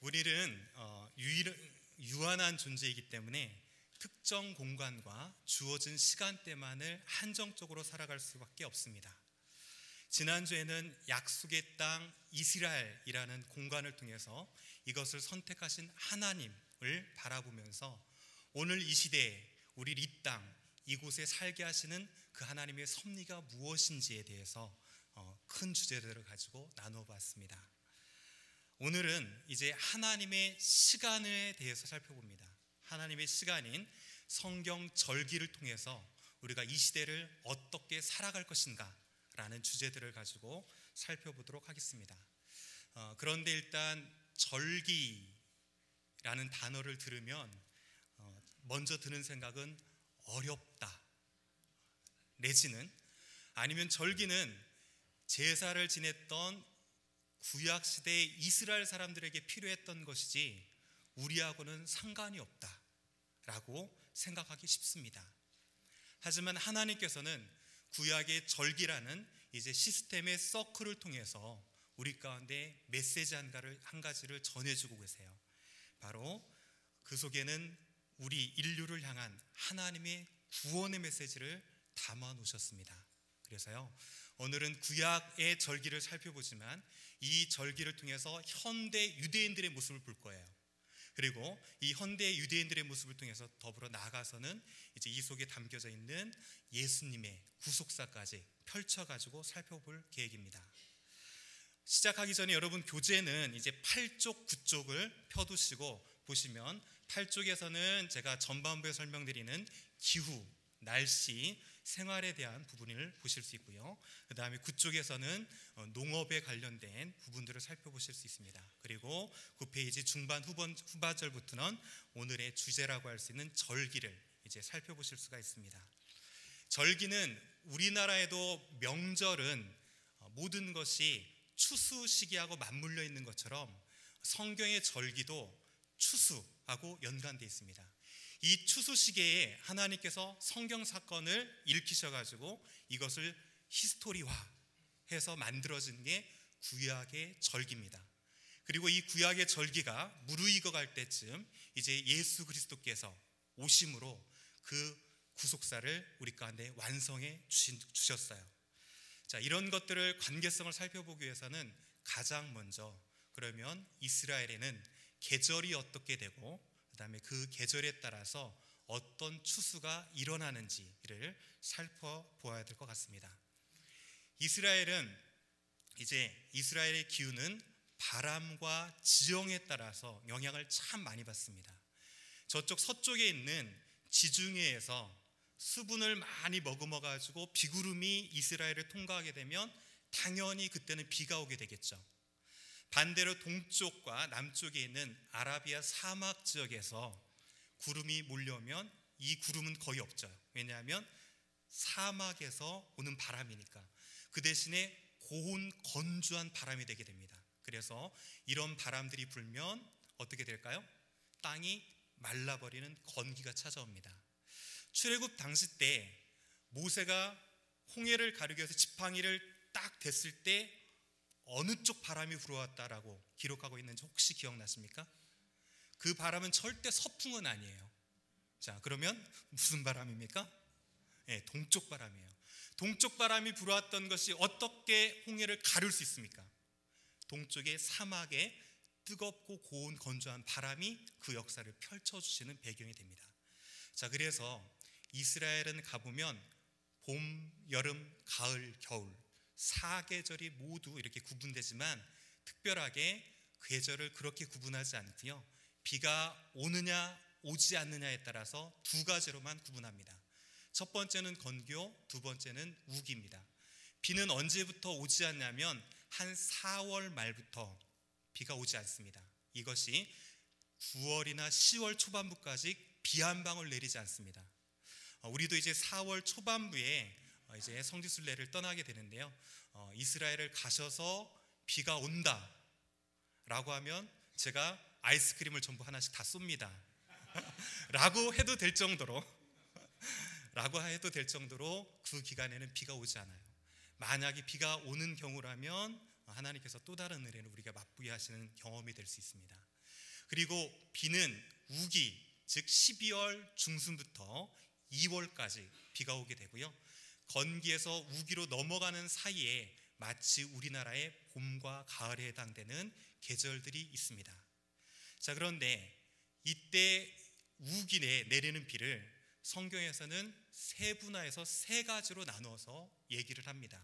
우리는 유한한 존재이기 때문에 특정 공간과 주어진 시간대만을 한정적으로 살아갈 수밖에 없습니다. 지난주에는 약속의 땅 이스라엘이라는 공간을 통해서 이것을 선택하신 하나님을 바라보면서 오늘 이 시대에 우리 이 땅 이곳에 살게 하시는 그 하나님의 섭리가 무엇인지에 대해서 큰 주제들을 가지고 나누어 봤습니다. 오늘은 이제 하나님의 시간에 대해서 살펴봅니다. 하나님의 시간인 성경 절기를 통해서 우리가 이 시대를 어떻게 살아갈 것인가 라는 주제들을 가지고 살펴보도록 하겠습니다. 그런데 일단 절기라는 단어를 들으면 먼저 드는 생각은 어렵다 내지는 아니면 절기는 제사를 지냈던 구약시대의 이스라엘 사람들에게 필요했던 것이지 우리하고는 상관이 없다라고 생각하기 쉽습니다. 하지만 하나님께서는 구약의 절기라는 이제 시스템의 서클을 통해서 우리 가운데 메시지 한 가지를 전해주고 계세요. 바로 그 속에는 우리 인류를 향한 하나님의 구원의 메시지를 담아 놓으셨습니다. 그래서요, 오늘은 구약의 절기를 살펴보지만 이 절기를 통해서 현대 유대인들의 모습을 볼 거예요. 그리고 이 현대 유대인들의 모습을 통해서 더불어 나아가서는 이제 이 속에 담겨져 있는 예수님의 구속사까지 펼쳐가지고 살펴볼 계획입니다. 시작하기 전에 여러분 교재는 이제 8쪽, 9쪽을 펴두시고 보시면 8쪽에서는 제가 전반부에 설명드리는 기후, 날씨, 생활에 대한 부분을 보실 수 있고요. 그 다음에 9쪽에서는 농업에 관련된 부분들을 살펴보실 수 있습니다. 그리고 9페이지 중반 후반절부터는 오늘의 주제라고 할 수 있는 절기를 이제 살펴보실 수가 있습니다. 절기는 우리나라에도 명절은 모든 것이 추수 시기하고 맞물려 있는 것처럼 성경의 절기도 추수하고 연관되어 있습니다. 이 추수 시기에 하나님께서 성경 사건을 일으키셔가지고 이것을 히스토리화해서 만들어진 게 구약의 절기입니다. 그리고 이 구약의 절기가 무르익어갈 때쯤 이제 예수 그리스도께서 오심으로 그 구속사를 우리 가운데 완성해 주셨어요. 자, 이런 것들을 관계성을 살펴보기 위해서는 가장 먼저 그러면 이스라엘에는 계절이 어떻게 되고 그 다음에 그 계절에 따라서 어떤 추수가 일어나는지를 살펴보아야 될 것 같습니다. 이스라엘은 이제 이스라엘의 기후는 바람과 지형에 따라서 영향을 참 많이 받습니다. 저쪽 서쪽에 있는 지중해에서 수분을 많이 머금어 가지고 비구름이 이스라엘을 통과하게 되면 당연히 그때는 비가 오게 되겠죠. 반대로 동쪽과 남쪽에 있는 아라비아 사막 지역에서 구름이 몰려오면 이 구름은 거의 없죠. 왜냐하면 사막에서 오는 바람이니까. 그 대신에 고온 건조한 바람이 되게 됩니다. 그래서 이런 바람들이 불면 어떻게 될까요? 땅이 말라버리는 건기가 찾아옵니다. 출애굽 당시 때 모세가 홍해를 가르기 위해서 지팡이를 딱 댔을 때 어느 쪽 바람이 불어왔다라고 기록하고 있는지 혹시 기억나십니까? 그 바람은 절대 서풍은 아니에요. 자, 그러면 무슨 바람입니까? 네, 동쪽 바람이에요. 동쪽 바람이 불어왔던 것이 어떻게 홍해를 가를 수 있습니까? 동쪽의 사막에 뜨겁고 고온 건조한 바람이 그 역사를 펼쳐주시는 배경이 됩니다. 자, 그래서 이스라엘은 가보면 봄, 여름, 가을, 겨울 사계절이 모두 이렇게 구분되지만 특별하게 계절을 그렇게 구분하지 않고요. 비가 오느냐 오지 않느냐에 따라서 두 가지로만 구분합니다. 첫 번째는 건교, 두 번째는 우기입니다. 비는 언제부터 오지 않냐면 한 4월 말부터 비가 오지 않습니다. 이것이 9월이나 10월 초반부까지 비 한 방울 내리지 않습니다. 우리도 이제 4월 초반부에 이제 성지순례를 떠나게 되는데요. 이스라엘을 가셔서 비가 온다 라고 하면 제가 아이스크림을 전부 하나씩 다 쏩니다. 라고 해도 될 정도로 그 기간에는 비가 오지 않아요. 만약에 비가 오는 경우라면 하나님께서 또 다른 은혜를 우리가 맛보게 하시는 경험이 될 수 있습니다. 그리고 비는 우기, 즉 12월 중순부터 2월까지 비가 오게 되고요. 건기에서 우기로 넘어가는 사이에 마치 우리나라의 봄과 가을에 해당되는 계절들이 있습니다. 자, 그런데 이때 우기에 내리는 비를 성경에서는 세분화해서 세 가지로 나누어서 얘기를 합니다.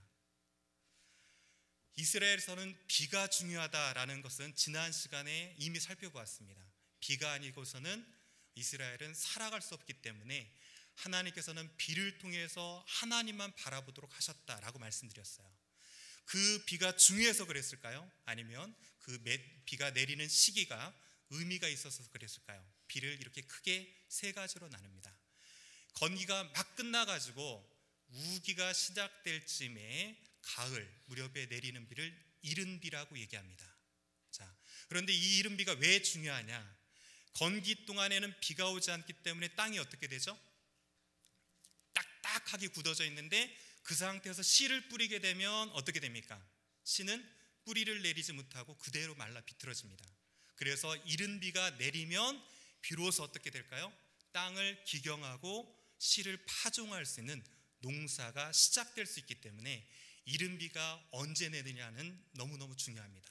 이스라엘에서는 비가 중요하다라는 것은 지난 시간에 이미 살펴보았습니다. 비가 아니고서는 이스라엘은 살아갈 수 없기 때문에 하나님께서는 비를 통해서 하나님만 바라보도록 하셨다라고 말씀드렸어요. 그 비가 중요해서 그랬을까요? 아니면 그 비가 내리는 시기가 의미가 있어서 그랬을까요? 비를 이렇게 크게 세 가지로 나눕니다. 건기가 막 끝나가지고 우기가 시작될 쯤에 가을 무렵에 내리는 비를 이른비라고 얘기합니다. 자, 그런데 이 이른비가 왜 중요하냐? 건기 동안에는 비가 오지 않기 때문에 땅이 어떻게 되죠? 딱딱하게 굳어져 있는데 그 상태에서 씨를 뿌리게 되면 어떻게 됩니까? 씨는 뿌리를 내리지 못하고 그대로 말라 비틀어집니다. 그래서 이른비가 내리면 비로소 어떻게 될까요? 땅을 기경하고 씨를 파종할 수 있는 농사가 시작될 수 있기 때문에 이른비가 언제 내리냐는 너무너무 중요합니다.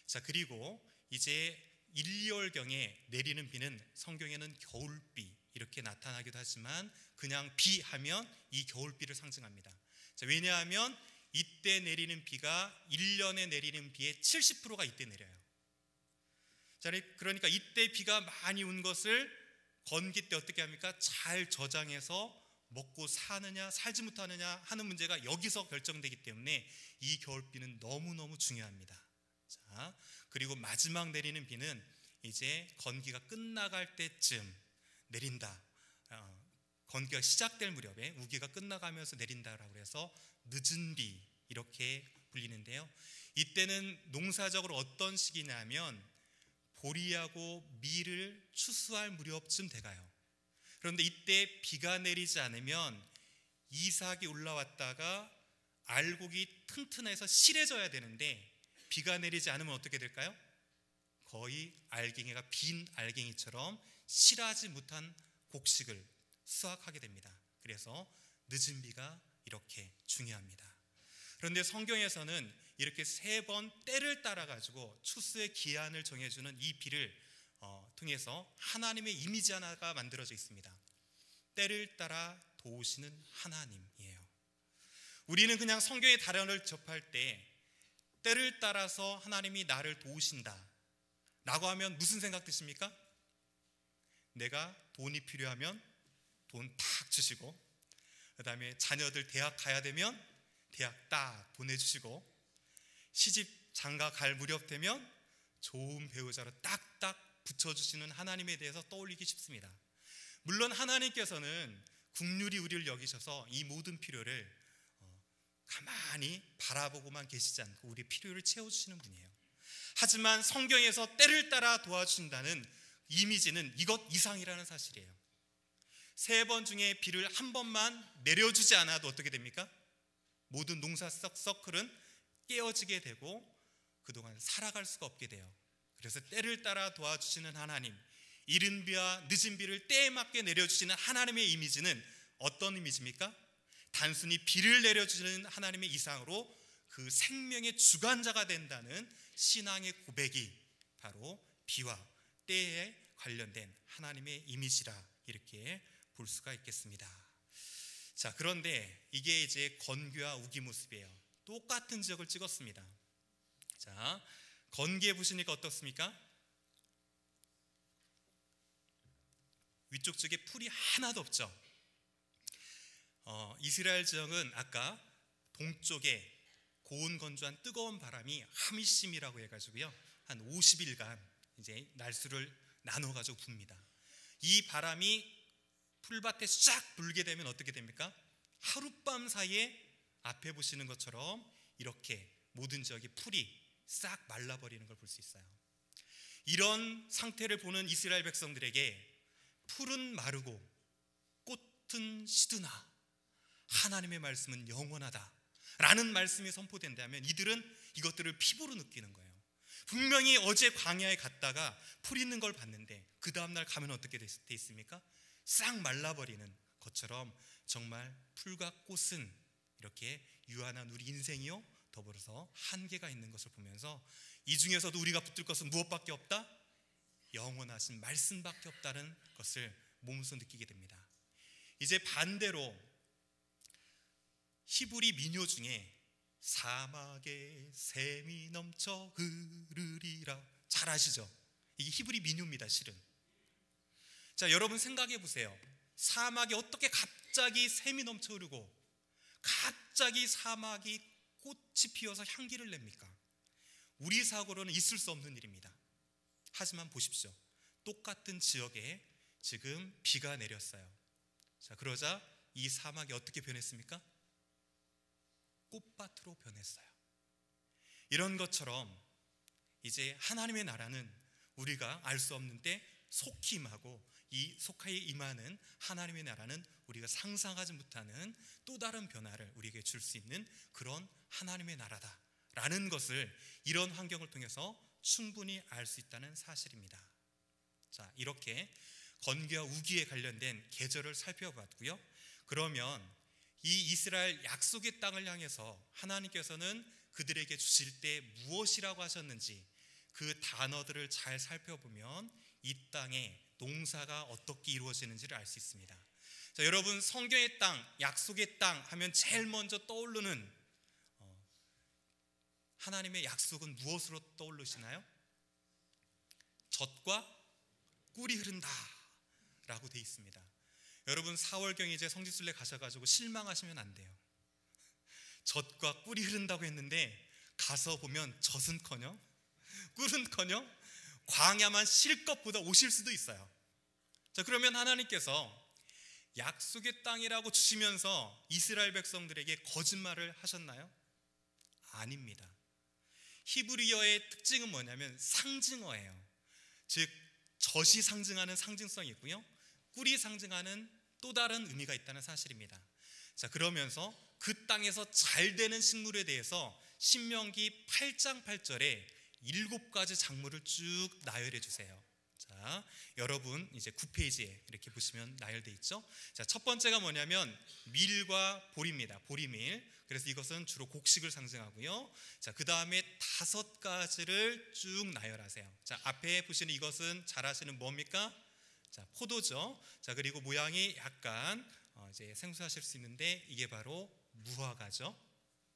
자, 그리고 이제 1, 2월경에 내리는 비는 성경에는 겨울비 이렇게 나타나기도 하지만 그냥 비 하면 이 겨울비를 상징합니다. 자, 왜냐하면 이때 내리는 비가 1년에 내리는 비의 70%가 이때 내려요. 자, 그러니까 이때 비가 많이 온 것을 건기 때 어떻게 합니까? 잘 저장해서 먹고 사느냐 살지 못하느냐 하는 문제가 여기서 결정되기 때문에 이 겨울비는 너무너무 중요합니다. 자, 그리고 마지막 내리는 비는 이제 건기가 끝나갈 때쯤 내린다. 건기가 시작될 무렵에 우기가 끝나가면서 내린다라고 해서 늦은 비 이렇게 불리는데요. 이때는 농사적으로 어떤 시기냐면 보리하고 밀을 추수할 무렵쯤 돼가요. 그런데 이때 비가 내리지 않으면 이삭이 올라왔다가 알곡이 튼튼해서 실해져야 되는데 비가 내리지 않으면 어떻게 될까요? 거의 알갱이가 빈 알갱이처럼 실하지 못한 곡식을 수확하게 됩니다. 그래서 늦은 비가 이렇게 중요합니다. 그런데 성경에서는 이렇게 세 번 때를 따라 가지고 추수의 기한을 정해주는 이 비를 통해서 하나님의 이미지 하나가 만들어져 있습니다. 때를 따라 도우시는 하나님이에요. 우리는 그냥 성경의 단어를 접할 때 때를 따라서 하나님이 나를 도우신다 라고 하면 무슨 생각 드십니까? 내가 돈이 필요하면 돈 탁 주시고, 그 다음에 자녀들 대학 가야 되면 대학 딱 보내주시고, 시집 장가 갈 무렵 되면 좋은 배우자로 딱딱 붙여주시는 하나님에 대해서 떠올리기 쉽습니다. 물론 하나님께서는 긍휼히 우리를 여기셔서 이 모든 필요를 가만히 바라보고만 계시지 않고 우리 필요를 채워주시는 분이에요. 하지만 성경에서 때를 따라 도와주신다는 이미지는 이것 이상이라는 사실이에요. 세 번 중에 비를 한 번만 내려주지 않아도 어떻게 됩니까? 모든 농사 서클은 깨어지게 되고 그동안 살아갈 수가 없게 돼요. 그래서 때를 따라 도와주시는 하나님, 이른 비와 늦은 비를 때에 맞게 내려주시는 하나님의 이미지는 어떤 이미지입니까? 단순히 비를 내려주시는 하나님의 이상으로 그 생명의 주관자가 된다는 신앙의 고백이 바로 비와 때에 관련된 하나님의 이미지라 이렇게 볼 수가 있겠습니다. 자, 그런데 이게 이제 건기와 우기 모습이에요. 똑같은 지역을 찍었습니다. 자, 건기에 보시니까 어떻습니까? 위쪽 쪽에 풀이 하나도 없죠. 이스라엘 지역은 아까 동쪽에 고온 건조한 뜨거운 바람이 하미심이라고 해가지고요, 한 50일간 이제 날수를 나눠가지고 붑니다. 이 바람이 풀밭에 쫙 불게 되면 어떻게 됩니까? 하룻밤 사이에 앞에 보시는 것처럼 이렇게 모든 지역이 풀이 싹 말라버리는 걸 볼 수 있어요. 이런 상태를 보는 이스라엘 백성들에게 풀은 마르고 꽃은 시드나 하나님의 말씀은 영원하다 라는 말씀이 선포된다면 이들은 이것들을 피부로 느끼는 거예요. 분명히 어제 광야에 갔다가 풀 있는 걸 봤는데 그 다음날 가면 어떻게 돼 있습니까? 싹 말라버리는 것처럼 정말 풀과 꽃은 이렇게 유한한 우리 인생이요 더불어서 한계가 있는 것을 보면서 이 중에서도 우리가 붙들 것은 무엇밖에 없다? 영원하신 말씀밖에 없다는 것을 몸소 느끼게 됩니다. 이제 반대로 히브리 민요 중에 사막에 샘이 넘쳐 흐르리라, 잘 아시죠? 이게 히브리 민요입니다. 실은 자, 여러분 생각해 보세요. 사막에 어떻게 갑자기 샘이 넘쳐 흐르고 갑자기 사막이 꽃이 피어서 향기를 냅니까? 우리 사고로는 있을 수 없는 일입니다. 하지만 보십시오. 똑같은 지역에 지금 비가 내렸어요. 자, 그러자 이 사막이 어떻게 변했습니까? 꽃밭으로 변했어요. 이런 것처럼 이제 하나님의 나라는 우리가 알 수 없는 때 속히 임하고, 이 속하에 임하는 하나님의 나라는 우리가 상상하지 못하는 또 다른 변화를 우리에게 줄 수 있는 그런 하나님의 나라다라는 것을 이런 환경을 통해서 충분히 알 수 있다는 사실입니다. 자, 이렇게 건기와 우기에 관련된 계절을 살펴봤고요. 그러면 이 이스라엘 약속의 땅을 향해서 하나님께서는 그들에게 주실 때 무엇이라고 하셨는지 그 단어들을 잘 살펴보면 이 땅에 농사가 어떻게 이루어지는지를 알 수 있습니다. 자, 여러분 성경의 땅, 약속의 땅 하면 제일 먼저 떠오르는 하나님의 약속은 무엇으로 떠오르시나요? 젖과 꿀이 흐른다 라고 되어 있습니다. 여러분 4월경에 이제 성지순례 가셔가지고 실망하시면 안 돼요. 젖과 꿀이 흐른다고 했는데 가서 보면 젖은커녕 꿀은커녕 광야만 실컷보다 오실 수도 있어요. 자, 그러면 하나님께서 약속의 땅이라고 주시면서 이스라엘 백성들에게 거짓말을 하셨나요? 아닙니다. 히브리어의 특징은 뭐냐면 상징어예요. 즉 젖이 상징하는 상징성이 있고요, 꿀이 상징하는 또 다른 의미가 있다는 사실입니다. 자, 그러면서 그 땅에서 잘 되는 식물에 대해서 신명기 8장 8절에 7가지 작물을 쭉 나열해 주세요. 자, 여러분 이제 9페이지에 이렇게 보시면 나열돼 있죠. 자, 첫 번째가 뭐냐면 밀과 보리입니다. 보리밀. 그래서 이것은 주로 곡식을 상징하고요. 자, 그 다음에 5가지를 쭉 나열하세요. 자, 앞에 보시는 이것은 잘 아시는 뭡니까? 자, 포도죠. 자, 그리고 모양이 약간 이제 생소하실 수 있는데 이게 바로 무화과죠.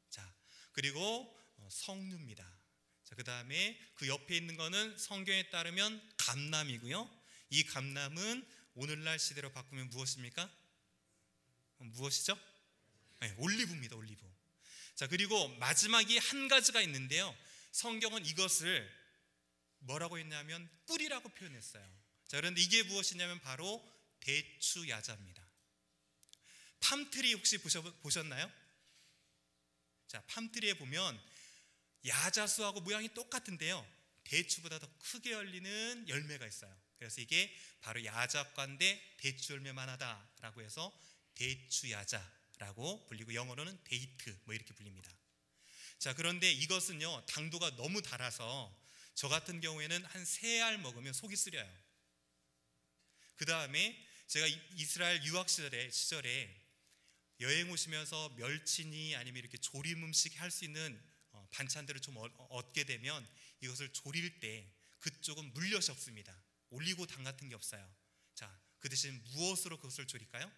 자, 그리고 석류입니다. 자, 그 다음에 그 옆에 있는 거는 성경에 따르면 감람이고요. 이 감람은 오늘날 시대로 바꾸면 무엇입니까? 무엇이죠? 네, 올리브입니다. 올리브. 자, 그리고 마지막이 한 가지가 있는데요, 성경은 이것을 뭐라고 했냐면 꿀이라고 표현했어요. 자, 그런데 이게 무엇이냐면 바로 대추야자입니다. 팜트리 혹시 보셨나요? 자, 팜트리에 보면 야자수하고 모양이 똑같은데요, 대추보다 더 크게 열리는 열매가 있어요. 그래서 이게 바로 야자과인데 대추 열매만 하다라고 해서 대추야자라고 불리고, 영어로는 데이트 뭐 이렇게 불립니다. 자, 그런데 이것은요 당도가 너무 달아서 저 같은 경우에는 한 3알 먹으면 속이 쓰려요. 그 다음에 제가 이스라엘 유학 시절에 여행 오시면서 멸치니 아니면 이렇게 조림 음식 할 수 있는 반찬들을 좀 얻게 되면 이것을 조릴 때 그쪽은 물엿이 없습니다. 올리고당 같은 게 없어요. 자, 그 대신 무엇으로 그것을 조릴까요?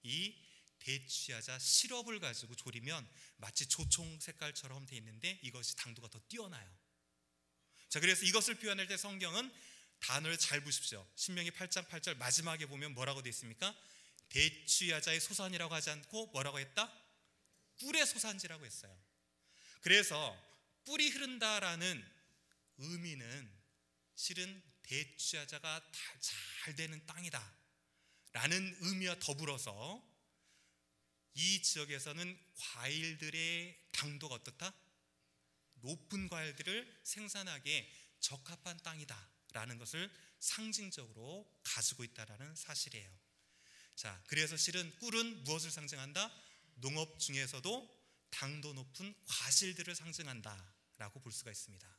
이 대추야자 시럽을 가지고 조리면 마치 조총 색깔처럼 돼 있는데 이것이 당도가 더 뛰어나요. 자, 그래서 이것을 표현할 때 성경은 단어를 잘 보십시오. 신명기 8장 8절 마지막에 보면 뭐라고 되어 있습니까? 대추야자의 소산이라고 하지 않고 뭐라고 했다? 꿀의 소산지라고 했어요. 그래서 꿀이 흐른다라는 의미는 실은 대추야자가 잘 되는 땅이다 라는 의미와 더불어서 이 지역에서는 과일들의 당도가 어떻다? 높은 과일들을 생산하기에 적합한 땅이다 라는 것을 상징적으로 가지고 있다는 사실이에요. 자, 그래서 실은 꿀은 무엇을 상징한다? 농업 중에서도 당도 높은 과실들을 상징한다 라고 볼 수가 있습니다.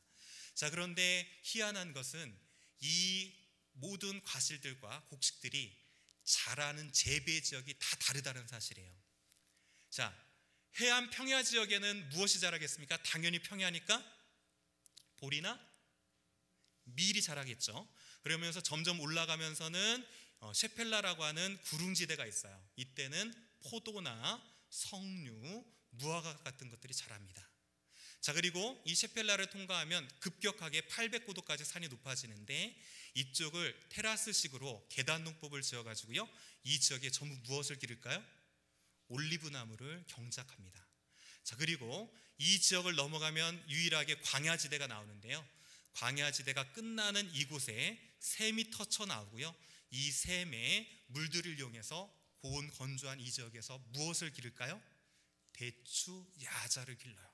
자, 그런데 희한한 것은 이 모든 과실들과 곡식들이 자라는 재배 지역이 다 다르다는 사실이에요. 자, 해안 평야 지역에는 무엇이 자라겠습니까? 당연히 평야니까 보리나 밀이 자라겠죠. 그러면서 점점 올라가면서는 셰펠라라고 하는 구릉지대가 있어요. 이때는 포도나 석류, 무화과 같은 것들이 자랍니다. 자, 그리고 이 셰펠라를 통과하면 급격하게 809도까지 산이 높아지는데 이쪽을 테라스식으로 계단 농법을 지어가지고요, 이 지역에 전부 무엇을 기를까요? 올리브 나무를 경작합니다. 자, 그리고 이 지역을 넘어가면 유일하게 광야지대가 나오는데요, 광야지대가 끝나는 이곳에 샘이 터쳐 나오고요, 이 샘에 물들을 이용해서 고온 건조한 이 지역에서 무엇을 기를까요? 대추, 야자를 길러요.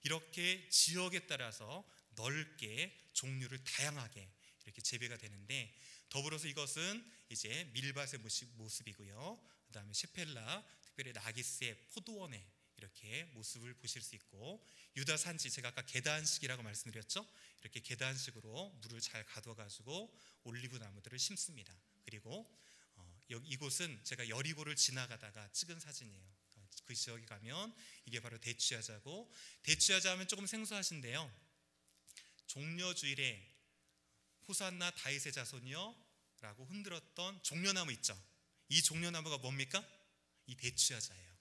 이렇게 지역에 따라서 넓게 종류를 다양하게 이렇게 재배가 되는데, 더불어서 이것은 이제 밀밭의 모습이고요, 그 다음에 셰펠라, 특별히 나기스의 포도원의 이렇게 모습을 보실 수 있고, 유다 산지, 제가 아까 계단식이라고 말씀드렸죠. 이렇게 계단식으로 물을 잘 가둬가지고 올리브 나무들을 심습니다. 그리고 이곳은 제가 여리고를 지나가다가 찍은 사진이에요. 그 지역에 가면 이게 바로 대추야자고, 대추야자 하면 조금 생소하신데요, 종려주일에 호산나 다윗의 자손이여 라고 흔들었던 종려나무 있죠. 이 종려나무가 뭡니까? 이 대추야자예요.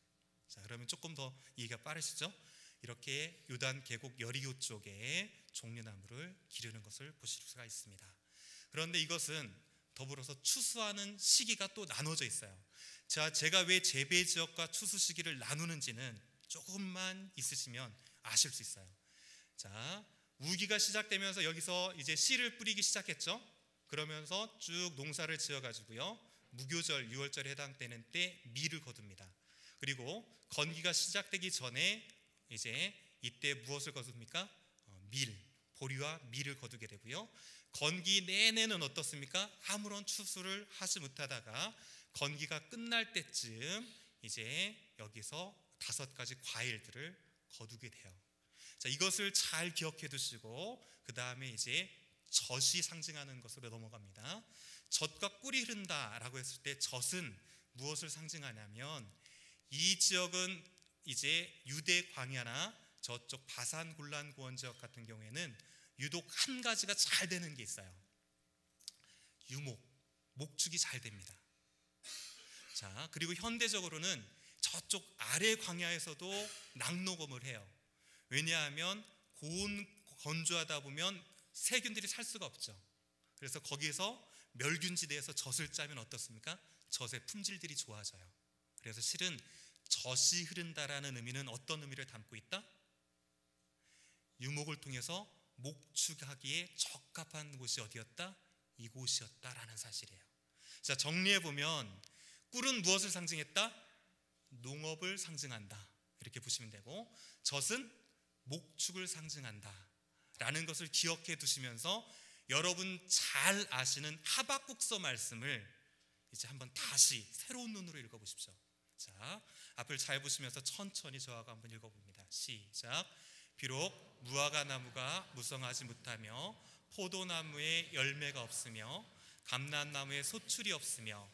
자, 그러면 조금 더 이해가 빠르시죠? 이렇게 요단 계곡 여리고 쪽에 종려나무를 기르는 것을 보실 수가 있습니다. 그런데 이것은 더불어서 추수하는 시기가 또 나눠져 있어요. 자, 제가 왜 재배 지역과 추수 시기를 나누는지는 조금만 있으시면 아실 수 있어요. 자, 우기가 시작되면서 여기서 이제 씨를 뿌리기 시작했죠. 그러면서 쭉 농사를 지어가지고요, 무교절 6월절에 해당되는 때 밀을 거둡니다. 그리고 건기가 시작되기 전에 이제 이때 무엇을 거둡니까? 보리와 밀을 거두게 되고요, 건기 내내는 어떻습니까? 아무런 추수를 하지 못하다가 건기가 끝날 때쯤 이제 여기서 5가지 과일들을 거두게 돼요. 자, 이것을 잘 기억해 두시고 그 다음에 이제 젖이 상징하는 것으로 넘어갑니다. 젖과 꿀이 흐른다라고 했을 때 젖은 무엇을 상징하냐면, 이 지역은 이제 유대 광야나 저쪽 바산 골란 고원 지역 같은 경우에는 유독 한 가지가 잘 되는 게 있어요. 목축이 잘 됩니다. 자, 그리고 현대적으로는 저쪽 아래 광야에서도 낙농업을 해요. 왜냐하면 고온 건조하다 보면 세균들이 살 수가 없죠. 그래서 거기에서 멸균지대에서 젖을 짜면 어떻습니까? 젖의 품질들이 좋아져요. 그래서 실은 젖이 흐른다라는 의미는 어떤 의미를 담고 있다? 유목을 통해서 목축하기에 적합한 곳이 어디였다? 이곳이었다라는 사실이에요. 자, 정리해보면 꿀은 무엇을 상징했다? 농업을 상징한다, 이렇게 보시면 되고, 젖은 목축을 상징한다 라는 것을 기억해 두시면서 여러분 잘 아시는 하박국서 말씀을 이제 한번 다시 새로운 눈으로 읽어보십시오. 자, 앞을 잘 보시면서 천천히 저하고 한번 읽어봅니다. 시작. 비록 무화과 나무가 무성하지 못하며 포도나무에 열매가 없으며 감람나무에 소출이 없으며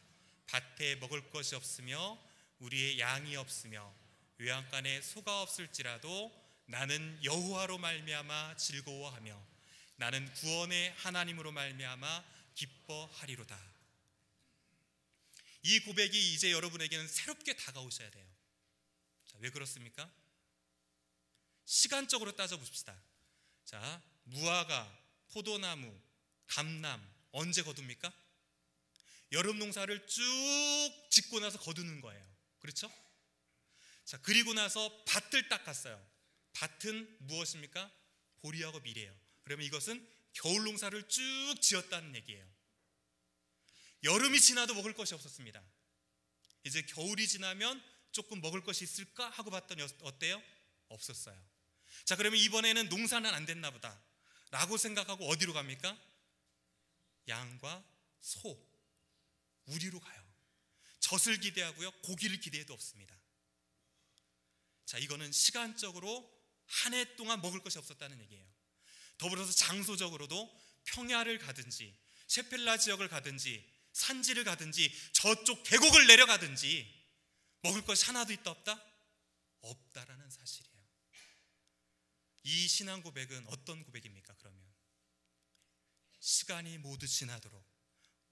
밭에 먹을 것이 없으며 우리의 양이 없으며 외양간에 소가 없을지라도 나는 여호와로 말미암아 즐거워하며 나는 구원의 하나님으로 말미암아 기뻐하리로다. 이 고백이 이제 여러분에게는 새롭게 다가오셔야 돼요. 자, 왜 그렇습니까? 시간적으로 따져봅시다. 자, 무화과, 포도나무, 감람 언제 거둡니까? 여름 농사를 쭉 짓고 나서 거두는 거예요. 그렇죠? 자, 그리고 나서 밭을 닦았어요. 밭은 무엇입니까? 보리하고 밀이에요. 그러면 이것은 겨울 농사를 쭉 지었다는 얘기예요. 여름이 지나도 먹을 것이 없었습니다. 이제 겨울이 지나면 조금 먹을 것이 있을까 하고 봤더니 어때요? 없었어요. 자, 그러면 이번에는 농사는 안 됐나 보다 라고 생각하고 어디로 갑니까? 양과 소, 우리로 가요. 젖을 기대하고요, 고기를 기대해도 없습니다. 자, 이거는 시간적으로 한 해 동안 먹을 것이 없었다는 얘기예요. 더불어서 장소적으로도 평야를 가든지 셰펠라 지역을 가든지 산지를 가든지 저쪽 계곡을 내려가든지 먹을 것이 하나도 있다 없다? 없다라는 사실이에요. 이 신앙 고백은 어떤 고백입니까? 그러면 시간이 모두 지나도록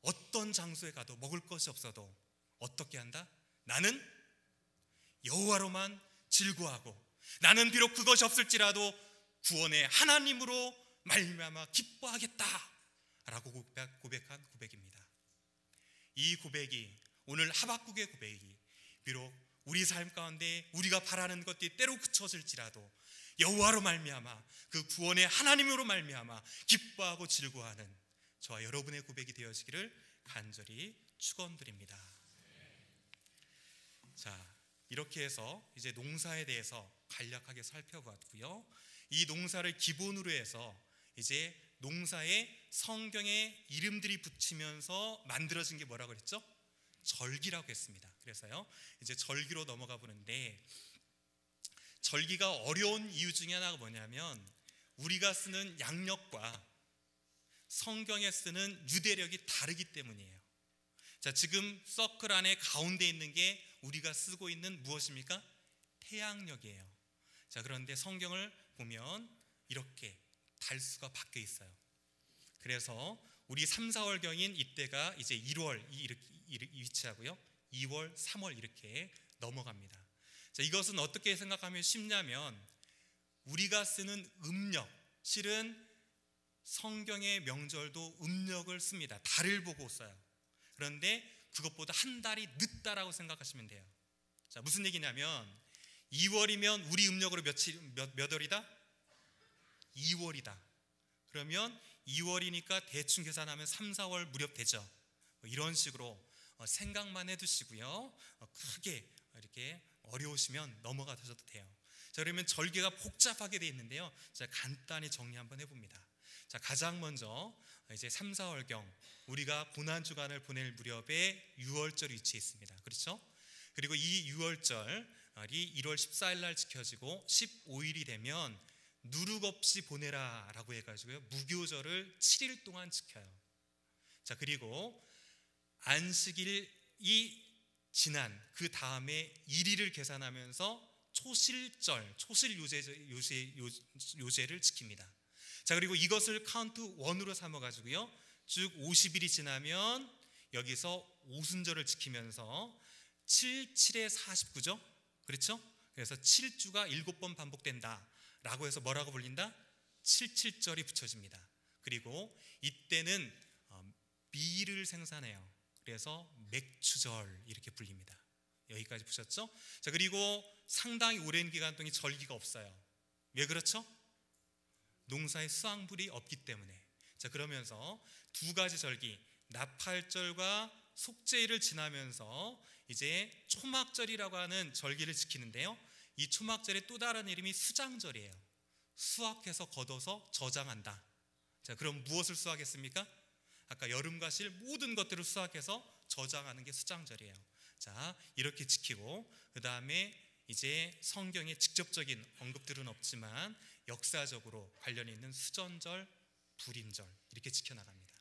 어떤 장소에 가도 먹을 것이 없어도 어떻게 한다? 나는 여호와로만 즐거워하고 나는 비록 그것이 없을지라도 구원의 하나님으로 말미암아 기뻐하겠다라고 고백한 고백입니다. 이 고백이 오늘 하박국의 고백이 비록 우리 삶 가운데 우리가 바라는 것들이 때로 그쳐질지라도 여호와로 말미암아 그 구원의 하나님으로 말미암아 기뻐하고 즐거워하는 저와 여러분의 고백이 되어지기를 간절히 축원드립니다. 자, 이렇게 해서 이제 농사에 대해서 간략하게 살펴봤고요. 이 농사를 기본으로 해서 이제 농사에 성경의 이름들이 붙이면서 만들어진 게 뭐라고 그랬죠? 절기라고 했습니다. 그래서요 이제 절기로 넘어가 보는데, 절기가 어려운 이유 중에 하나가 뭐냐면 우리가 쓰는 양력과 성경에 쓰는 유대력이 다르기 때문이에요. 자, 지금 서클 안에 가운데 있는 게 우리가 쓰고 있는 무엇입니까? 태양력이에요. 자, 그런데 성경을 보면 이렇게 달수가 바뀌어 있어요. 그래서 우리 3, 4월경인 이때가 이제 1월 이렇게 위치하고요, 2월, 3월 이렇게 넘어갑니다. 자, 이것은 어떻게 생각하면 쉽냐면 우리가 쓰는 음력, 실은 성경의 명절도 음력을 씁니다. 달을 보고 써요. 그런데 그것보다 한 달이 늦다라고 생각하시면 돼요. 자, 무슨 얘기냐면 2월이면 우리 음력으로 몇 월이다? 2월이다. 그러면 2월이니까 대충 계산하면 3, 4월 무렵 되죠. 이런 식으로 생각만 해두시고요. 크게 이렇게 어려우시면 넘어가셔도 돼요. 자, 그러면 절기가 복잡하게 되어 있는데요. 자, 간단히 정리 한번 해봅니다. 자, 가장 먼저 이제 3, 4월경 우리가 고난주간을 보낼 무렵에 유월절이 위치해 있습니다. 그렇죠? 그리고 이 유월절이 1월 14일 날 지켜지고 15일이 되면 누룩 없이 보내라 라고 해가지고요, 무교절을 7일 동안 지켜요. 자, 그리고 안식일이 지난 그 다음에 1일을 계산하면서 초실절, 초실 요제를 지킵니다. 자, 그리고 이것을 카운트 1으로 삼아가지고요, 쭉 50일이 지나면 여기서 오순절을 지키면서 7, 7에 49죠? 그렇죠? 그래서 7주가 7번 반복된다 라고 해서 뭐라고 불린다? 77절이 붙여집니다. 그리고 이때는 밀을 생산해요. 그래서 맥추절 이렇게 불립니다. 여기까지 보셨죠? 자, 그리고 상당히 오랜 기간 동안 절기가 없어요. 왜 그렇죠? 농사에 수확물이 없기 때문에. 자, 그러면서 두 가지 절기, 나팔절과 속죄일을 지나면서 이제 초막절이라고 하는 절기를 지키는데요, 이 초막절의 또 다른 이름이 수장절이에요. 수확해서 걷어서 저장한다. 자, 그럼 무엇을 수확했습니까? 아까 여름과 실 모든 것들을 수확해서 저장하는 게 수장절이에요. 자, 이렇게 지키고 그 다음에 이제 성경에 직접적인 언급들은 없지만 역사적으로 관련이 있는 수전절, 불임절 이렇게 지켜나갑니다.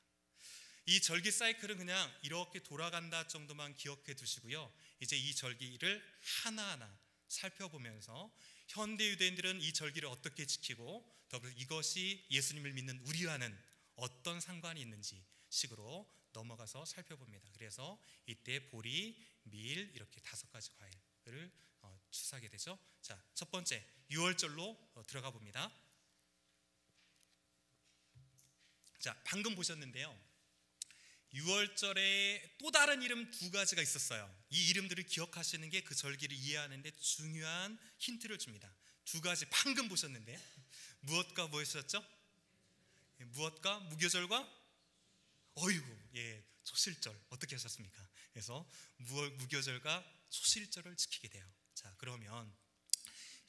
이 절기 사이클은 그냥 이렇게 돌아간다 정도만 기억해 두시고요, 이제 이 절기를 하나하나 살펴보면서 현대 유대인들은 이 절기를 어떻게 지키고 더불어 이것이 예수님을 믿는 우리와는 어떤 상관이 있는지 식으로 넘어가서 살펴봅니다. 그래서 이때 보리, 밀 이렇게 5가지 과일을 추수하게 되죠. 자, 첫 번째 유월절로 들어가 봅니다. 자, 방금 보셨는데요, 유월절에 또 다른 이름 2가지가 있었어요. 이 이름들을 기억하시는 게 그 절기를 이해하는 데 중요한 힌트를 줍니다. 2가지 방금 보셨는데 무엇과 무엇이었죠? 무엇과 무교절과 어이구, 예, 초실절 어떻게 하셨습니까? 그래서 무교절과 초실절을 지키게 돼요. 자, 그러면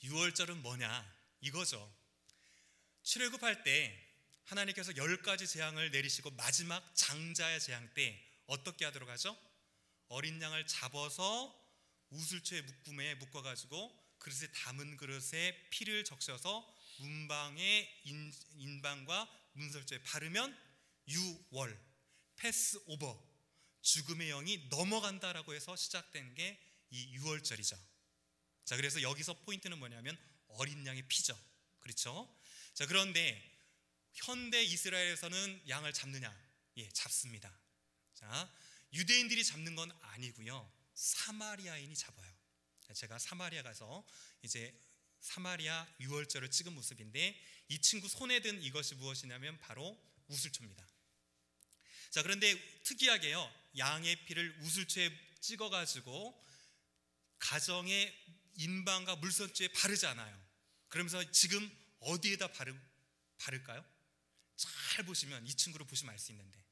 유월절은 뭐냐 이거죠. 출애굽할 때 하나님께서 10가지 재앙을 내리시고 마지막 장자의 재앙 때 어떻게 하도록 하죠? 어린 양을 잡아서 우슬초의 묶음에 묶어가지고 그릇에 담은 그릇에 피를 적셔서 문방의 인방과 문설주에 바르면 유월, 패스오버, 죽음의 영이 넘어간다라고 해서 시작된 게 이 유월절이죠. 자, 그래서 여기서 포인트는 뭐냐면 어린 양의 피죠. 그렇죠? 자, 그런데 현대 이스라엘에서는 양을 잡느냐? 예, 잡습니다. 자, 유대인들이 잡는 건 아니고요. 사마리아인이 잡아요. 제가 사마리아 가서 이제 사마리아 유월절을 찍은 모습인데, 이 친구 손에 든 이것이 무엇이냐면 바로 우슬초입니다. 자, 그런데 특이하게요, 양의 피를 우슬초에 찍어가지고 가정의 인방과 물선주에 바르잖아요. 그러면서 지금 어디에다 바를까요? 잘 보시면, 이 친구를 보시면 알 수 있는데,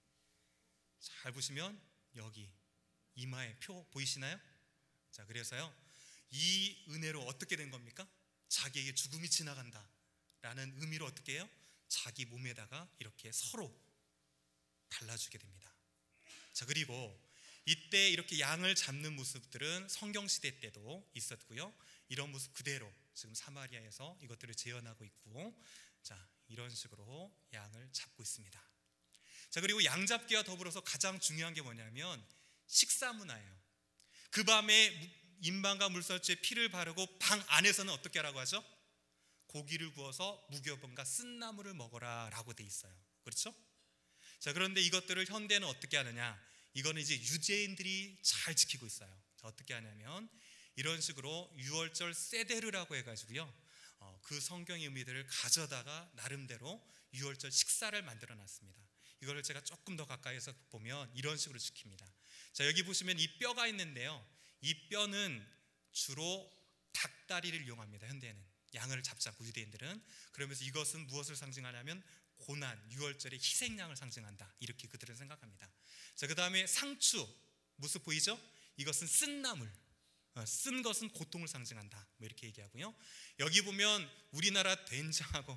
잘 보시면 여기 이마에 표 보이시나요? 자, 그래서요, 이 은혜로 어떻게 된 겁니까? 자기에게 죽음이 지나간다 라는 의미로 어떻게 해요? 자기 몸에다가 이렇게 서로 발라주게 됩니다. 자, 그리고 이때 이렇게 양을 잡는 모습들은 성경시대 때도 있었고요. 이런 모습 그대로 지금 사마리아에서 이것들을 재현하고 있고, 자, 이런 식으로 양을 잡고 있습니다. 자, 그리고 양 잡기와 더불어서 가장 중요한 게 뭐냐면 식사 문화예요. 그 밤에 인방과 물설주에 피를 바르고 방 안에서는 어떻게 하라고 하죠? 고기를 구워서 무교병과 쓴나물을 먹어라 라고 돼 있어요. 그렇죠? 자, 그런데 이것들을 현대는 어떻게 하느냐? 이거는 이제 유대인들이 잘 지키고 있어요. 자, 어떻게 하냐면 이런 식으로 유월절 세데르라고 해가지고요, 그 성경의 의미들을 가져다가 나름대로 유월절 식사를 만들어 놨습니다. 이거를 제가 조금 더 가까이서 보면 이런 식으로 지킵니다. 자, 여기 보시면 이 뼈가 있는데요, 이 뼈는 주로 닭다리를 이용합니다. 현대에는 양을 잡지 않고 유대인들은. 그러면서 이것은 무엇을 상징하냐면 고난, 유월절의 희생양을 상징한다, 이렇게 그들은 생각합니다. 자, 그 다음에 상추 모습 보이죠? 이것은 쓴 나물, 쓴 것은 고통을 상징한다, 뭐 이렇게 얘기하고요. 여기 보면 우리나라 된장하고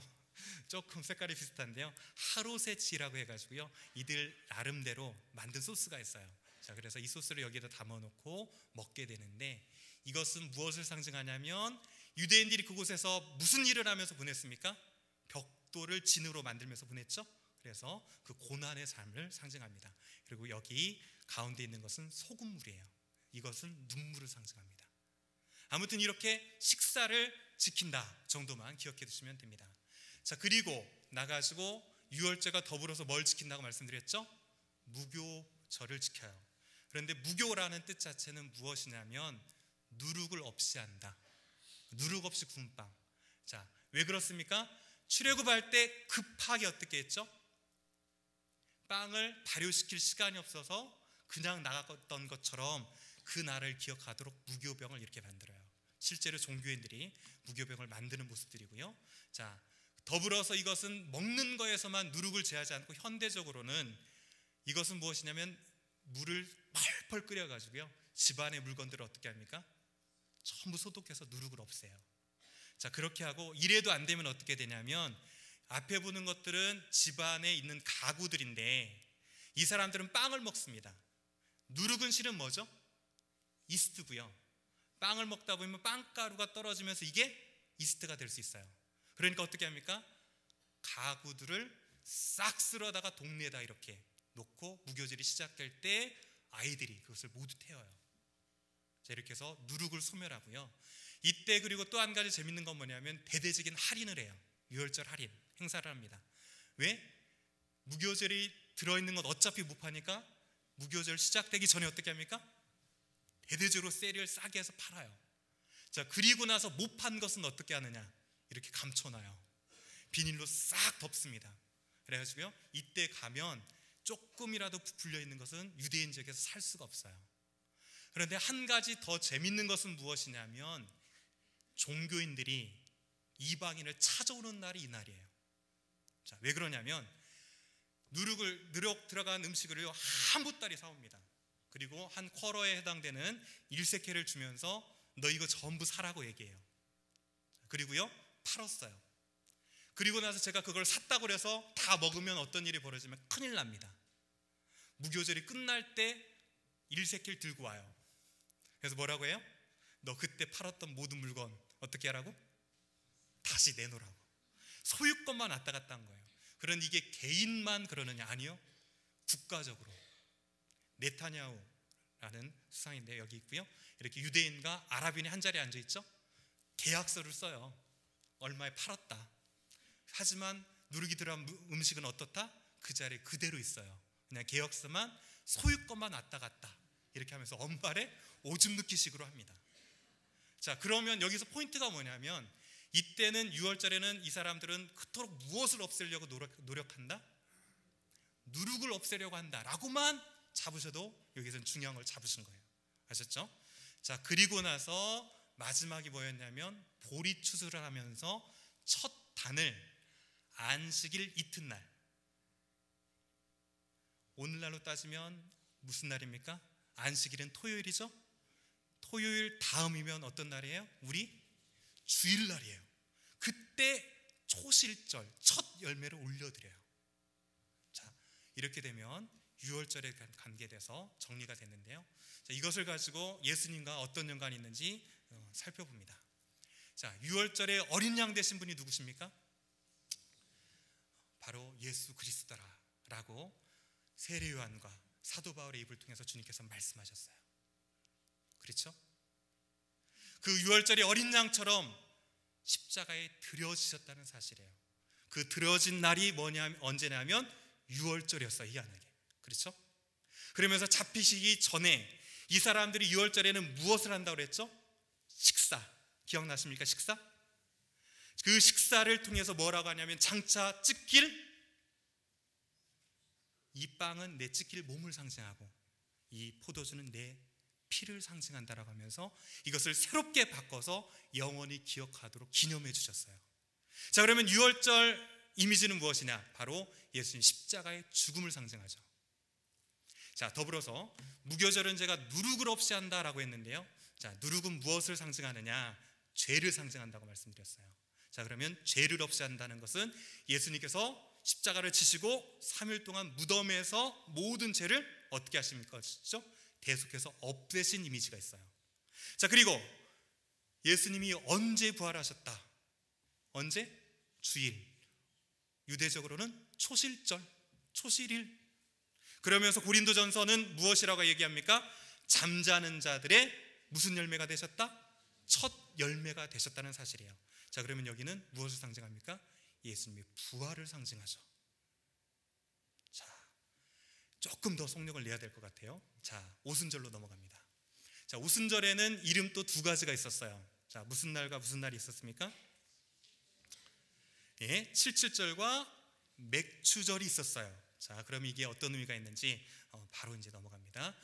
조금 색깔이 비슷한데요, 하로세치라고 해가지고요, 이들 나름대로 만든 소스가 있어요. 자, 그래서 이 소스를 여기에다 담아놓고 먹게 되는데, 이것은 무엇을 상징하냐면 유대인들이 그곳에서 무슨 일을 하면서 보냈습니까? 벽돌을 진으로 만들면서 보냈죠. 그래서 그 고난의 삶을 상징합니다. 그리고 여기 가운데 있는 것은 소금물이에요. 이것은 눈물을 상징합니다. 아무튼 이렇게 식사를 지킨다 정도만 기억해 두시면 됩니다. 자, 그리고 나가지고 유월절과 더불어서 뭘 지킨다고 말씀드렸죠? 무교절을 지켜요. 그런데 무교라는 뜻 자체는 무엇이냐면 누룩을 없이 한다, 누룩 없이 구운 빵. 자, 왜 그렇습니까? 출애굽할 때 급하게 어떻게 했죠? 빵을 발효시킬 시간이 없어서 그냥 나갔던 것처럼 그 날을 기억하도록 무교병을 이렇게 만들어요. 실제로 종교인들이 무교병을 만드는 모습들이고요. 자, 더불어서 이것은 먹는 거에서만 누룩을 제하지 않고 현대적으로는 이것은 무엇이냐면 물을 펄펄 끓여가지고요, 집안의 물건들을 어떻게 합니까? 전부 소독해서 누룩을 없애요. 자, 그렇게 하고 이래도 안 되면 어떻게 되냐면 앞에 보는 것들은 집안에 있는 가구들인데 이 사람들은 빵을 먹습니다. 누룩은 실은 뭐죠? 이스트고요. 빵을 먹다 보면 빵가루가 떨어지면서 이게 이스트가 될 수 있어요. 그러니까 어떻게 합니까? 가구들을 싹 쓸어다가 동네에다 이렇게 놓고 무교절이 시작될 때 아이들이 그것을 모두 태워요. 자, 이렇게 해서 누룩을 소멸하고요. 이때 그리고 또 한 가지 재밌는 건 뭐냐면 대대적인 할인을 해요. 유월절 할인 행사를 합니다. 왜? 무교절이 들어있는 건 어차피 못 파니까 무교절 시작되기 전에 어떻게 합니까? 대대적으로 세일을 싸게 해서 팔아요. 자, 그리고 나서 못 판 것은 어떻게 하느냐? 이렇게 감춰놔요. 비닐로 싹 덮습니다. 그래가지고요, 이때 가면 조금이라도 부풀려 있는 것은 유대인 지역에서 살 수가 없어요. 그런데 한 가지 더 재밌는 것은 무엇이냐면 종교인들이 이방인을 찾아오는 날이 이 날이에요. 자, 왜 그러냐면 누룩 들어간 음식을요 한 보따리 사옵니다. 그리고 한 쿼러에 해당되는 1세켈을 주면서 너 이거 전부 사라고 얘기해요. 그리고요 팔았어요. 그리고 나서 제가 그걸 샀다고 해서 다 먹으면 어떤 일이 벌어지면 큰일 납니다. 무교절이 끝날 때 1세켈 들고 와요. 그래서 뭐라고 해요? 너 그때 팔았던 모든 물건 어떻게 하라고? 다시 내놓으라고. 소유권만 왔다 갔다 한 거예요. 그런 이게 개인만 그러느냐? 아니요. 국가적으로. 네타냐후라는 수상인데 여기 있고요. 이렇게 유대인과 아랍인이 한 자리에 앉아 있죠. 계약서를 써요. 얼마에 팔았다. 하지만 누르기 들어간 음식은 어떻다? 그 자리에 그대로 있어요. 그냥 계약서만 소유권만 왔다 갔다 이렇게 하면서 엄발에 오줌 넣기식으로 합니다. 자, 그러면 여기서 포인트가 뭐냐면 이때는 6월절에는 이 사람들은 그토록 무엇을 없애려고 노력한다? 누룩을 없애려고 한다 라고만 잡으셔도 여기서는 중요한 걸 잡으신 거예요. 아셨죠? 자, 그리고 나서 마지막이 뭐였냐면 보리추수를 하면서 첫 단을 안식일 이튿날, 오늘날로 따지면 무슨 날입니까? 안식일은 토요일이죠? 토요일 다음이면 어떤 날이에요? 우리 주일날이에요. 그때 초실절 첫 열매를 올려드려요. 자, 이렇게 되면 6월절에 관계돼서 정리가 됐는데요. 자, 이것을 가지고 예수님과 어떤 연관이 있는지 살펴봅니다. 자, 6월절에 어린 양 되신 분이 누구십니까? 바로 예수 그리스도라라고 세례 요한과 사도 바울의 입을 통해서 주님께서 말씀하셨어요. 그렇죠? 그 6월절이 어린 양처럼 십자가에 드려지셨다는 사실이에요. 그 드려진 날이 언제냐면 6월절이었어요. 희한하게. 그렇죠? 그러면서 잡히시기 전에 이 사람들이 6월절에는 무엇을 한다고 그랬죠? 식사. 기억나십니까? 식사? 그 식사를 통해서 뭐라고 하냐면 장차 찢길 이 빵은 내 찢길 몸을 상징하고 이 포도주는 내 피를 상징한다라고 하면서 이것을 새롭게 바꿔서 영원히 기억하도록 기념해 주셨어요. 자, 그러면 6월절 이미지는 무엇이냐? 바로 예수님 십자가의 죽음을 상징하죠. 자, 더불어서 무교절은 제가 누룩을 없이 한다라고 했는데요. 자, 누룩은 무엇을 상징하느냐? 죄를 상징한다고 말씀드렸어요. 자, 그러면 죄를 없이 한다는 것은 예수님께서 십자가를 지시고 3일 동안 무덤에서 모든 죄를 어떻게 하십니까? 대속해서 없애신 이미지가 있어요. 자, 그리고 예수님이 언제 부활하셨다? 언제? 주일. 유대적으로는 초실절, 초실일. 그러면서 고린도전서는 무엇이라고 얘기합니까? 잠자는 자들의 무슨 열매가 되셨다? 첫 열매가 되셨다는 사실이에요. 자, 그러면 여기는 무엇을 상징합니까? 예수님의 부활을 상징하죠. 자, 조금 더 속력을 내야 될 것 같아요. 자, 오순절로 넘어갑니다. 자, 오순절에는 이름 또 두 가지가 있었어요. 자, 무슨 날과 무슨 날이 있었습니까? 예, 칠칠절과 맥추절이 있었어요. 자, 그럼 이게 어떤 의미가 있는지 바로 이제 넘어갑니다.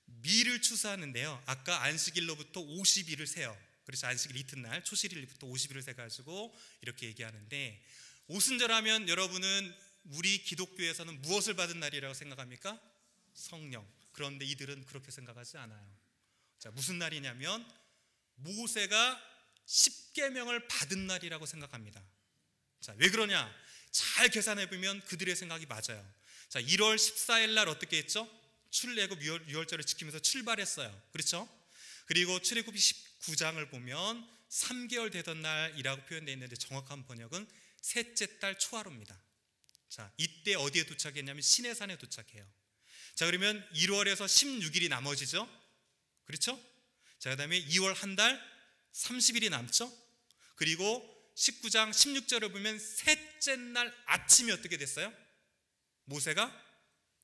밀을 추수하는데요. 아까 안식일로부터 50일을 세요. 그래서 안식일 이튿날 초실일부터 50일을 세가지고 이렇게 얘기하는데, 오순절 하면 여러분은 우리 기독교에서는 무엇을 받은 날이라고 생각합니까? 성령. 그런데 이들은 그렇게 생각하지 않아요. 자, 무슨 날이냐면 모세가 십계명을 받은 날이라고 생각합니다. 자, 왜 그러냐? 잘 계산해 보면 그들의 생각이 맞아요. 자, 1월 14일 날 어떻게 했죠? 출애굽 6월절을 지키면서 출발했어요. 그렇죠? 그리고 출애굽 19장을 보면 3개월 되던 날이라고 표현되어 있는데 정확한 번역은 셋째 달 초하루입니다. 자, 이때 어디에 도착했냐면 시내산에 도착해요. 자, 그러면 1월에서 16일이 나머지죠. 그렇죠? 자, 그 다음에 2월 한 달 30일이 남죠. 그리고 19장 16절을 보면 셋째 날 아침이 어떻게 됐어요? 모세가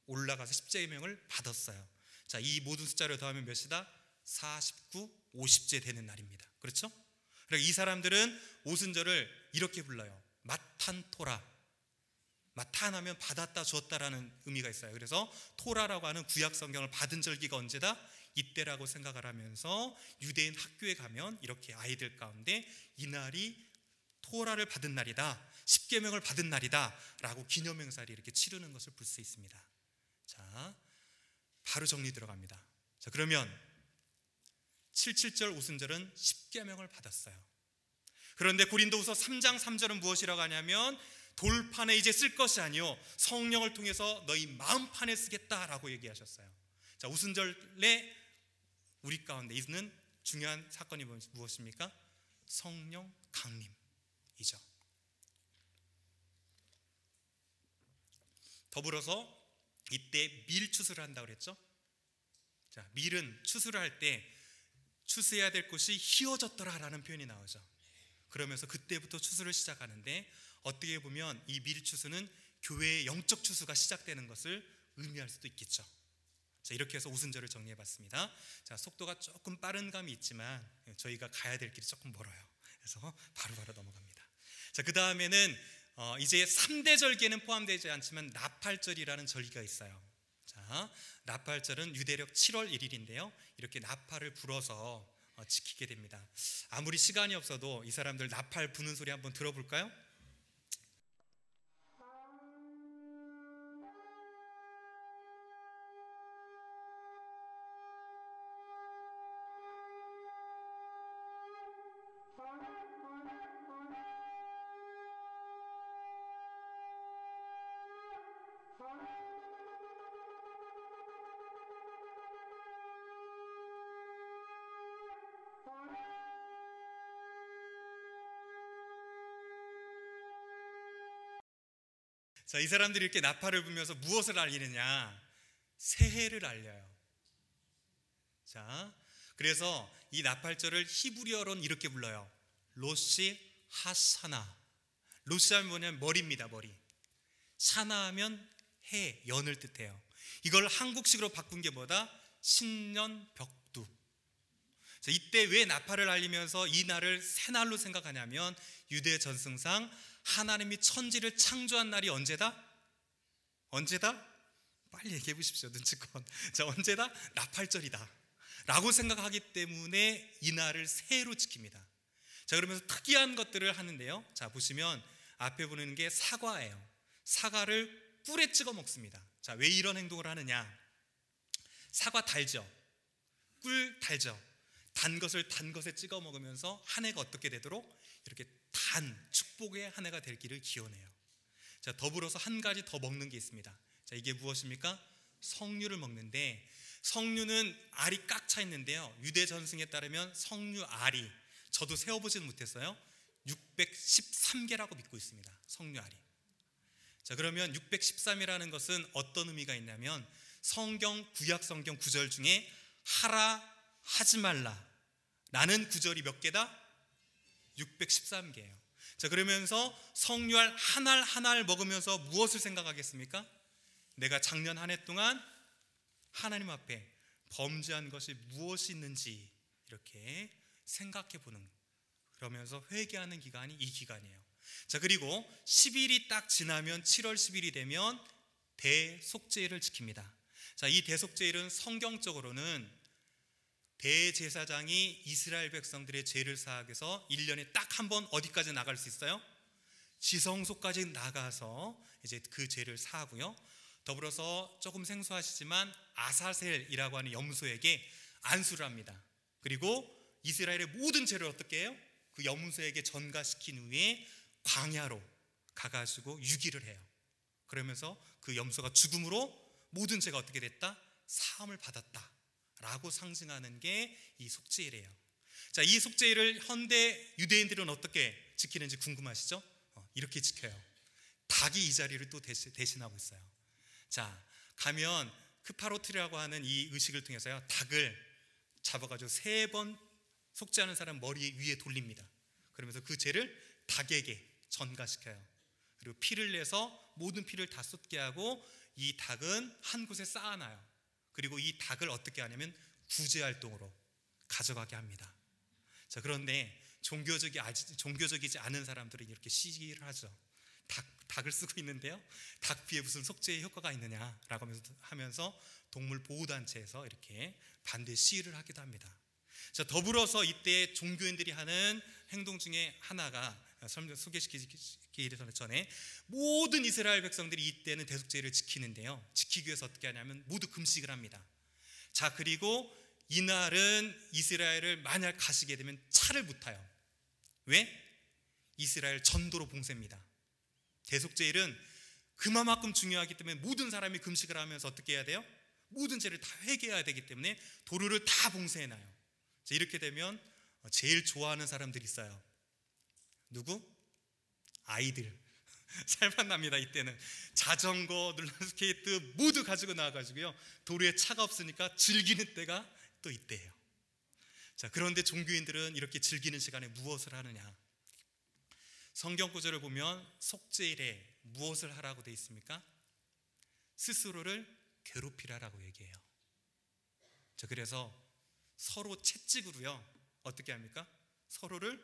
올라가서 십계명을 받았어요. 자, 이 모든 숫자를 더하면 몇이다? 49, 50째 되는 날입니다. 그렇죠? 그러니까 이 사람들은 오순절을 이렇게 불러요. 마탄토라. 마탄 하면 받았다 주었다라는 의미가 있어요. 그래서 토라라고 하는 구약 성경을 받은 절기가 언제다? 이때라고 생각을 하면서 유대인 학교에 가면 이렇게 아이들 가운데 이 날이 토라를 받은 날이다, 십계명을 받은 날이다 라고 기념행사를 이렇게 치르는 것을 볼 수 있습니다. 자, 바로 정리 들어갑니다. 자, 그러면 77절 오순절은 십계명을 받았어요. 그런데 고린도후서 3장 3절은 무엇이라고 하냐면 돌판에 이제 쓸 것이 아니요 성령을 통해서 너희 마음판에 쓰겠다라고 얘기하셨어요. 자, 오순절에 우리 가운데 있는 중요한 사건이 무엇입니까? 성령 강림이죠. 더불어서 이때 밀 추수를 한다고 그랬죠. 자, 밀은 추수를 할 때 추수해야 될 곳이 휘어졌더라라는 표현이 나오죠. 그러면서 그때부터 추수를 시작하는데, 어떻게 보면 이 밀 추수는 교회의 영적 추수가 시작되는 것을 의미할 수도 있겠죠. 자, 이렇게 해서 오순절을 정리해 봤습니다. 자, 속도가 조금 빠른 감이 있지만 저희가 가야 될 길이 조금 멀어요. 그래서 바로바로 넘어갑니다. 자, 그 다음에는 이제 3대 절기에는 포함되지 않지만 나팔절이라는 절기가 있어요. 자, 나팔절은 유대력 7월 1일인데요 이렇게 나팔을 불어서 지키게 됩니다. 아무리 시간이 없어도 이 사람들 나팔 부는 소리 한번 들어볼까요? 자, 이 사람들이 이렇게 나팔을 불면서 무엇을 알리느냐? 새해를 알려요. 자, 그래서 이 나팔절을 히브리어로는 이렇게 불러요. 로시 하사나. 로시 하면 뭐냐면 머리입니다. 머리. 사나 하면 해, 연을 뜻해요. 이걸 한국식으로 바꾼 게 뭐다? 신년 벽두. 자, 이때 왜 나팔을 알리면서 이 날을 새날로 생각하냐면, 유대 전승상 하나님이 천지를 창조한 날이 언제다? 언제다? 빨리 얘기해 보십시오. 눈치껏. 자, 언제다? 나팔절이다 라고 생각하기 때문에 이 날을 새해로 지킵니다. 자, 그러면서 특이한 것들을 하는데요. 자, 보시면 앞에 보는 게 사과예요. 사과를 꿀에 찍어 먹습니다. 자, 왜 이런 행동을 하느냐? 사과 달죠? 꿀 달죠? 단 것을 단 것에 찍어 먹으면서 한 해가 어떻게 되도록 이렇게 단 축복의 한 해가 될 길을 기원해요. 자, 더불어서 한 가지 더 먹는 게 있습니다. 자, 이게 무엇입니까? 석류를 먹는데, 석류는 알이 꽉 차 있는데요, 유대 전승에 따르면 석류 알이, 저도 세어보지는 못했어요, 613개라고 믿고 있습니다. 석류 알이. 자, 그러면 613이라는 것은 어떤 의미가 있냐면, 성경, 구약 성경 구절 중에 하라 하지 말라 라는 구절이 몇 개다? 613개예요. 자, 그러면서 석류알 한 알 한 알 먹으면서 무엇을 생각하겠습니까? 내가 작년 한 해 동안 하나님 앞에 범죄한 것이 무엇이 있는지 이렇게 생각해 보는, 그러면서 회개하는 기간이 이 기간이에요. 자, 그리고 10일이 딱 지나면, 7월 10일이 되면 대속죄일을 지킵니다. 자, 이 대속죄일은 성경적으로는 대제사장이 이스라엘 백성들의 죄를 사하기 위해서 1년에 딱 한 번 어디까지 나갈 수 있어요? 지성소까지 나가서 이제 그 죄를 사하고요, 더불어서 조금 생소하시지만 아사셀이라고 하는 염소에게 안수를 합니다. 그리고 이스라엘의 모든 죄를 어떻게 해요? 그 염소에게 전가시킨 후에 광야로 가가지고 유기를 해요. 그러면서 그 염소가 죽음으로 모든 죄가 어떻게 됐다? 사함을 받았다 라고 상징하는 게 이 속죄일이에요. 자, 이 속죄일을 현대 유대인들은 어떻게 지키는지 궁금하시죠? 이렇게 지켜요. 닭이 이 자리를 또 대신하고 있어요. 자, 가면 크파로트라고 하는 이 의식을 통해서요, 닭을 잡아가지고 3번 속죄하는 사람 머리 위에 돌립니다. 그러면서 그 죄를 닭에게 전가시켜요. 그리고 피를 내서 모든 피를 다 쏟게 하고 이 닭은 한 곳에 쌓아놔요. 그리고 이 닭을 어떻게 하냐면 구제활동으로 가져가게 합니다. 자, 그런데 종교적이지 않은 사람들은 이렇게 시기를 하죠. 닭을 쓰고 있는데요, 닭 피에 무슨 속죄의 효과가 있느냐라고 하면서 동물 보호단체에서 이렇게 반대 시위를 하기도 합니다. 자, 더불어서 이때 종교인들이 하는 행동 중에 하나가, 소개시키기 전에 모든 이스라엘 백성들이 이때는 대속죄를 지키는데요, 지키기 위해서 어떻게 하냐면 모두 금식을 합니다. 자, 그리고 이날은 이스라엘을 만약 가시게 되면 차를 못 타요. 왜? 이스라엘 전도로 봉쇄입니다. 대속죄일은 그만큼 중요하기 때문에 모든 사람이 금식을 하면서 어떻게 해야 돼요? 모든 죄를 다 회개해야 되기 때문에 도로를 다 봉쇄해놔요. 자, 이렇게 되면 제일 좋아하는 사람들이 있어요. 누구? 아이들. 살만납니다. 이때는 자전거, 롤러스케이트 모두 가지고 나와가지고요, 도로에 차가 없으니까 즐기는 때가 또 이때예요. 자, 그런데 종교인들은 이렇게 즐기는 시간에 무엇을 하느냐? 성경 구절을 보면 속죄일에 무엇을 하라고 되어 있습니까? 스스로를 괴롭히라라고 얘기해요. 자, 그래서 서로 채찍으로요, 어떻게 합니까? 서로를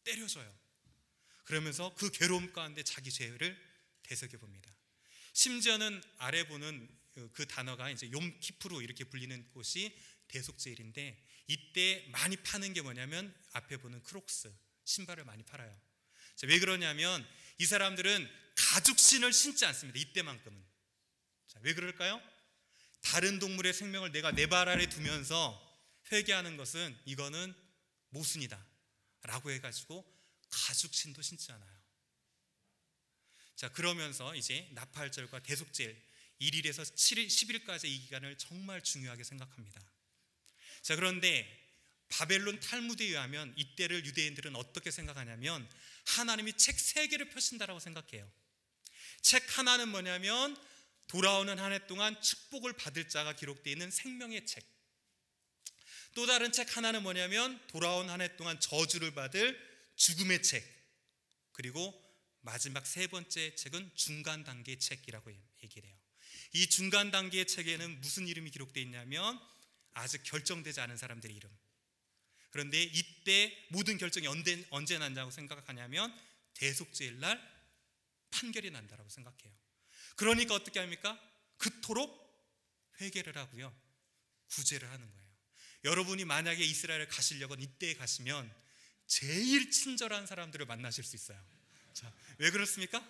때려줘요. 그러면서 그 괴로움 가운데 자기 죄를 되새겨 봅니다. 심지어는 아래 보는 그 단어가 이제 욤키푸르 이렇게 불리는 곳이 대속죄일인데, 이때 많이 파는 게 뭐냐면 앞에 보는 크록스 신발을 많이 팔아요. 자, 왜 그러냐면 이 사람들은 가죽신을 신지 않습니다. 이때만큼은. 자, 왜 그럴까요? 다른 동물의 생명을 내가 내 발 아래 두면서 회개하는 것은 이거는 모순이다 라고 해가지고 가죽신도 신지 않아요. 자, 그러면서 이제 나팔절과 대속죄일 1일에서 7일, 10일까지 이 기간을 정말 중요하게 생각합니다. 자, 그런데 바벨론 탈무드에 의하면 이때를 유대인들은 어떻게 생각하냐면 하나님이 책 3개를 펴신다라고 생각해요. 책 하나는 뭐냐면 돌아오는 한 해 동안 축복을 받을 자가 기록되어 있는 생명의 책, 또 다른 책 하나는 뭐냐면 돌아온 한 해 동안 저주를 받을 죽음의 책, 그리고 마지막 3번째 책은 중간 단계의 책이라고 얘기를 해요. 이 중간 단계의 책에는 무슨 이름이 기록되어 있냐면 아직 결정되지 않은 사람들의 이름. 그런데 이때 모든 결정이 언제 난다고 생각하냐면 대속죄일 날 판결이 난다라고 생각해요. 그러니까 어떻게 합니까? 그토록 회개를 하고요, 구제를 하는 거예요. 여러분이 만약에 이스라엘을 가시려고 이때에 가시면 제일 친절한 사람들을 만나실 수 있어요. 자, 왜 그렇습니까?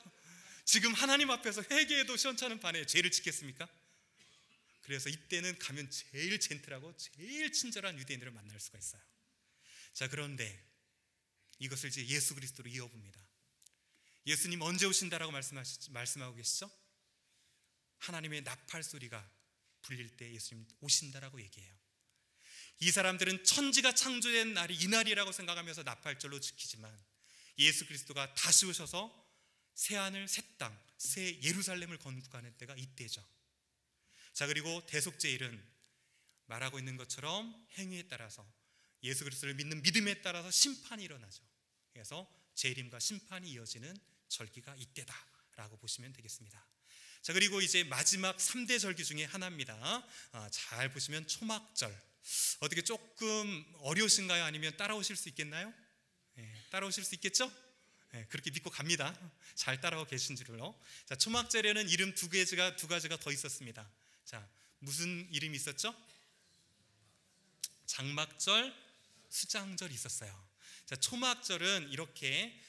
지금 하나님 앞에서 회개해도 시원찮은 판에 죄를 짓겠습니까? 그래서 이때는 가면 제일 젠틀하고 제일 친절한 유대인들을 만날 수가 있어요. 자, 그런데 이것을 이제 예수 그리스도로 이어봅니다. 예수님 언제 오신다라고 말씀하고 계시죠? 하나님의 나팔 소리가 불릴 때 예수님 오신다라고 얘기해요. 이 사람들은 천지가 창조된 날이 이날이라고 생각하면서 나팔절로 지키지만 예수 그리스도가 다시 오셔서 새하늘 새 땅 새 예루살렘을 건국하는 때가 이때죠. 자, 그리고 대속죄일은 말하고 있는 것처럼 행위에 따라서 예수 그리스도를 믿는 믿음에 따라서 심판이 일어나죠. 그래서 재림과 심판이 이어지는 절기가 이때다라고 보시면 되겠습니다. 자, 그리고 이제 마지막 3대 절기 중에 하나입니다. 잘 보시면 초막절. 어떻게 조금 어려우신가요? 아니면 따라오실 수 있겠나요? 따라오실 수 있겠죠? 그렇게 믿고 갑니다. 잘 따라오고 계신 줄로. 자, 초막절에는 이름 두 가지가 더 있었습니다. 자, 무슨 이름이 있었죠? 장막절, 수장절이 있었어요. 자, 초막절은 이렇게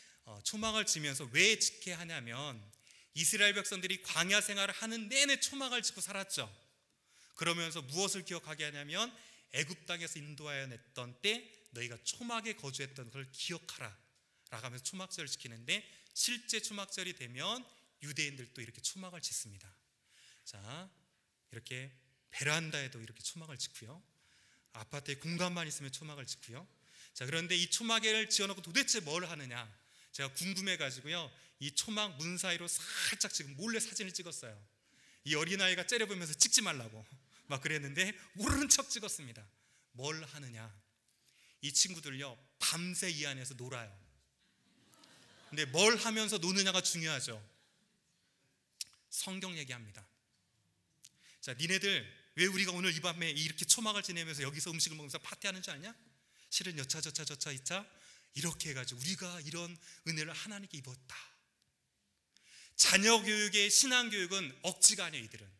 초막을 지면서 왜 짓게 하냐면 이스라엘 백성들이 광야 생활을 하는 내내 초막을 짓고 살았죠. 그러면서 무엇을 기억하게 하냐면 애굽 땅에서 인도하여 냈던 때 너희가 초막에 거주했던 걸 기억하라 라고 하면서 초막절을 지키는데, 실제 초막절이 되면 유대인들도 이렇게 초막을 짓습니다. 자, 이렇게 베란다에도 이렇게 초막을 짓고요, 아파트에 공간만 있으면 초막을 짓고요. 자, 그런데 이 초막을 지어놓고 도대체 뭘 하느냐, 제가 궁금해가지고요 이 초막 문 사이로 살짝 지금 몰래 사진을 찍었어요. 이 어린아이가 째려보면서 찍지 말라고 막 그랬는데 모르는 척 찍었습니다. 뭘 하느냐, 이 친구들요 밤새 이 안에서 놀아요. 근데 뭘 하면서 노느냐가 중요하죠. 성경 얘기합니다. 자, 니네들 왜 우리가 오늘 이 밤에 이렇게 초막을 지내면서 여기서 음식을 먹으면서 파티하는 줄 아냐? 실은 여차 이차 이렇게 해가지고 우리가 이런 은혜를 하나님께 입었다. 자녀 교육의 신앙 교육은 억지가 아니에요. 이들은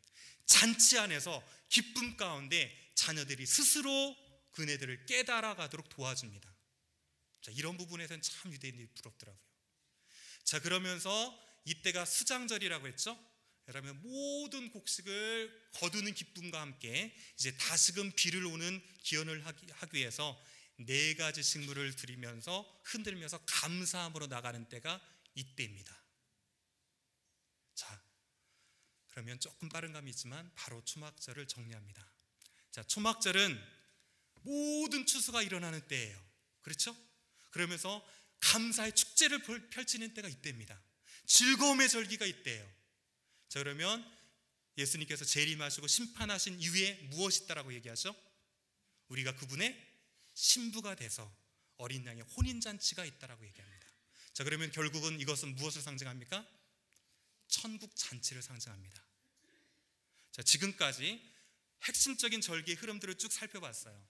잔치 안에서 기쁨 가운데 자녀들이 스스로 그 은혜들을 깨달아가도록 도와줍니다. 자, 이런 부분에서는 참 유대인들이 부럽더라고요. 자, 그러면서 이때가 수장절이라고 했죠. 그러면 모든 곡식을 거두는 기쁨과 함께 이제 다시금 비를 오는 기원을 하기 위해서 4가지 식물을 드리면서 흔들면서 감사함으로 나가는 때가 이때입니다. 자, 그러면 조금 빠른 감이 있지만 바로 초막절을 정리합니다. 자, 초막절은 모든 추수가 일어나는 때예요. 그렇죠? 그러면서 감사의 축제를 펼치는 때가 이때입니다. 즐거움의 절기가 있대요. 자, 그러면 예수님께서 재림하시고 심판하신 이후에 무엇이 있다라고 얘기하죠? 우리가 그분의 신부가 돼서 어린 양의 혼인잔치가 있다라고 얘기합니다. 자, 그러면 결국은 이것은 무엇을 상징합니까? 천국 잔치를 상징합니다. 자, 지금까지 핵심적인 절기의 흐름들을 쭉 살펴봤어요.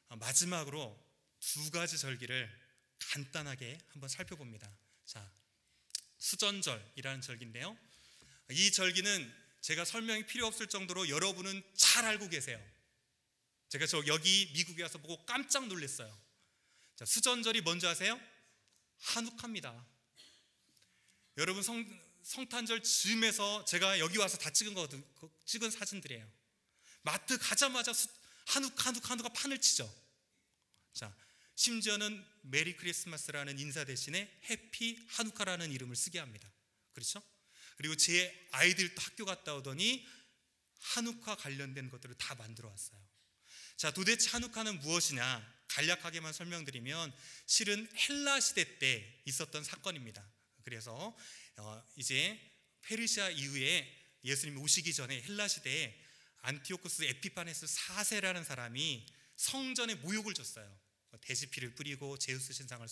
마지막으로 두 가지 절기를 간단하게 한번 살펴봅니다. 자, 수전절이라는 절기인데요, 이 절기는 제가 설명이 필요 없을 정도로 여러분은 잘 알고 계세요. 제가 여기 미국에 와서 보고 깜짝 놀랐어요. 자, 수전절이 뭔지 아세요? 한우카입니다. 여러분, 성탄절 즈음에서 제가 여기 와서 다 찍은 사진들이에요. 마트 가자마자 한우카 판을 치죠. 자, 심지어는 메리 크리스마스라는 인사 대신에 해피 한우카라는 이름을 쓰게 합니다. 그렇죠? 그리고 제 아이들도 학교 갔다 오더니 한우카 관련된 것들을 다 만들어 왔어요. 자, 도대체 한우카는 무엇이냐? 간략하게만 설명드리면 실은 헬라 시대 때 있었던 사건입니다. 그래서 이제 페르시아 이후에 예수님이 오시기 전에 헬라 시대에 안티오쿠스 에피파네스 4세라는 사람이 성전에 모욕을 줬어요. 돼지피를 뿌리고 제우스 신상을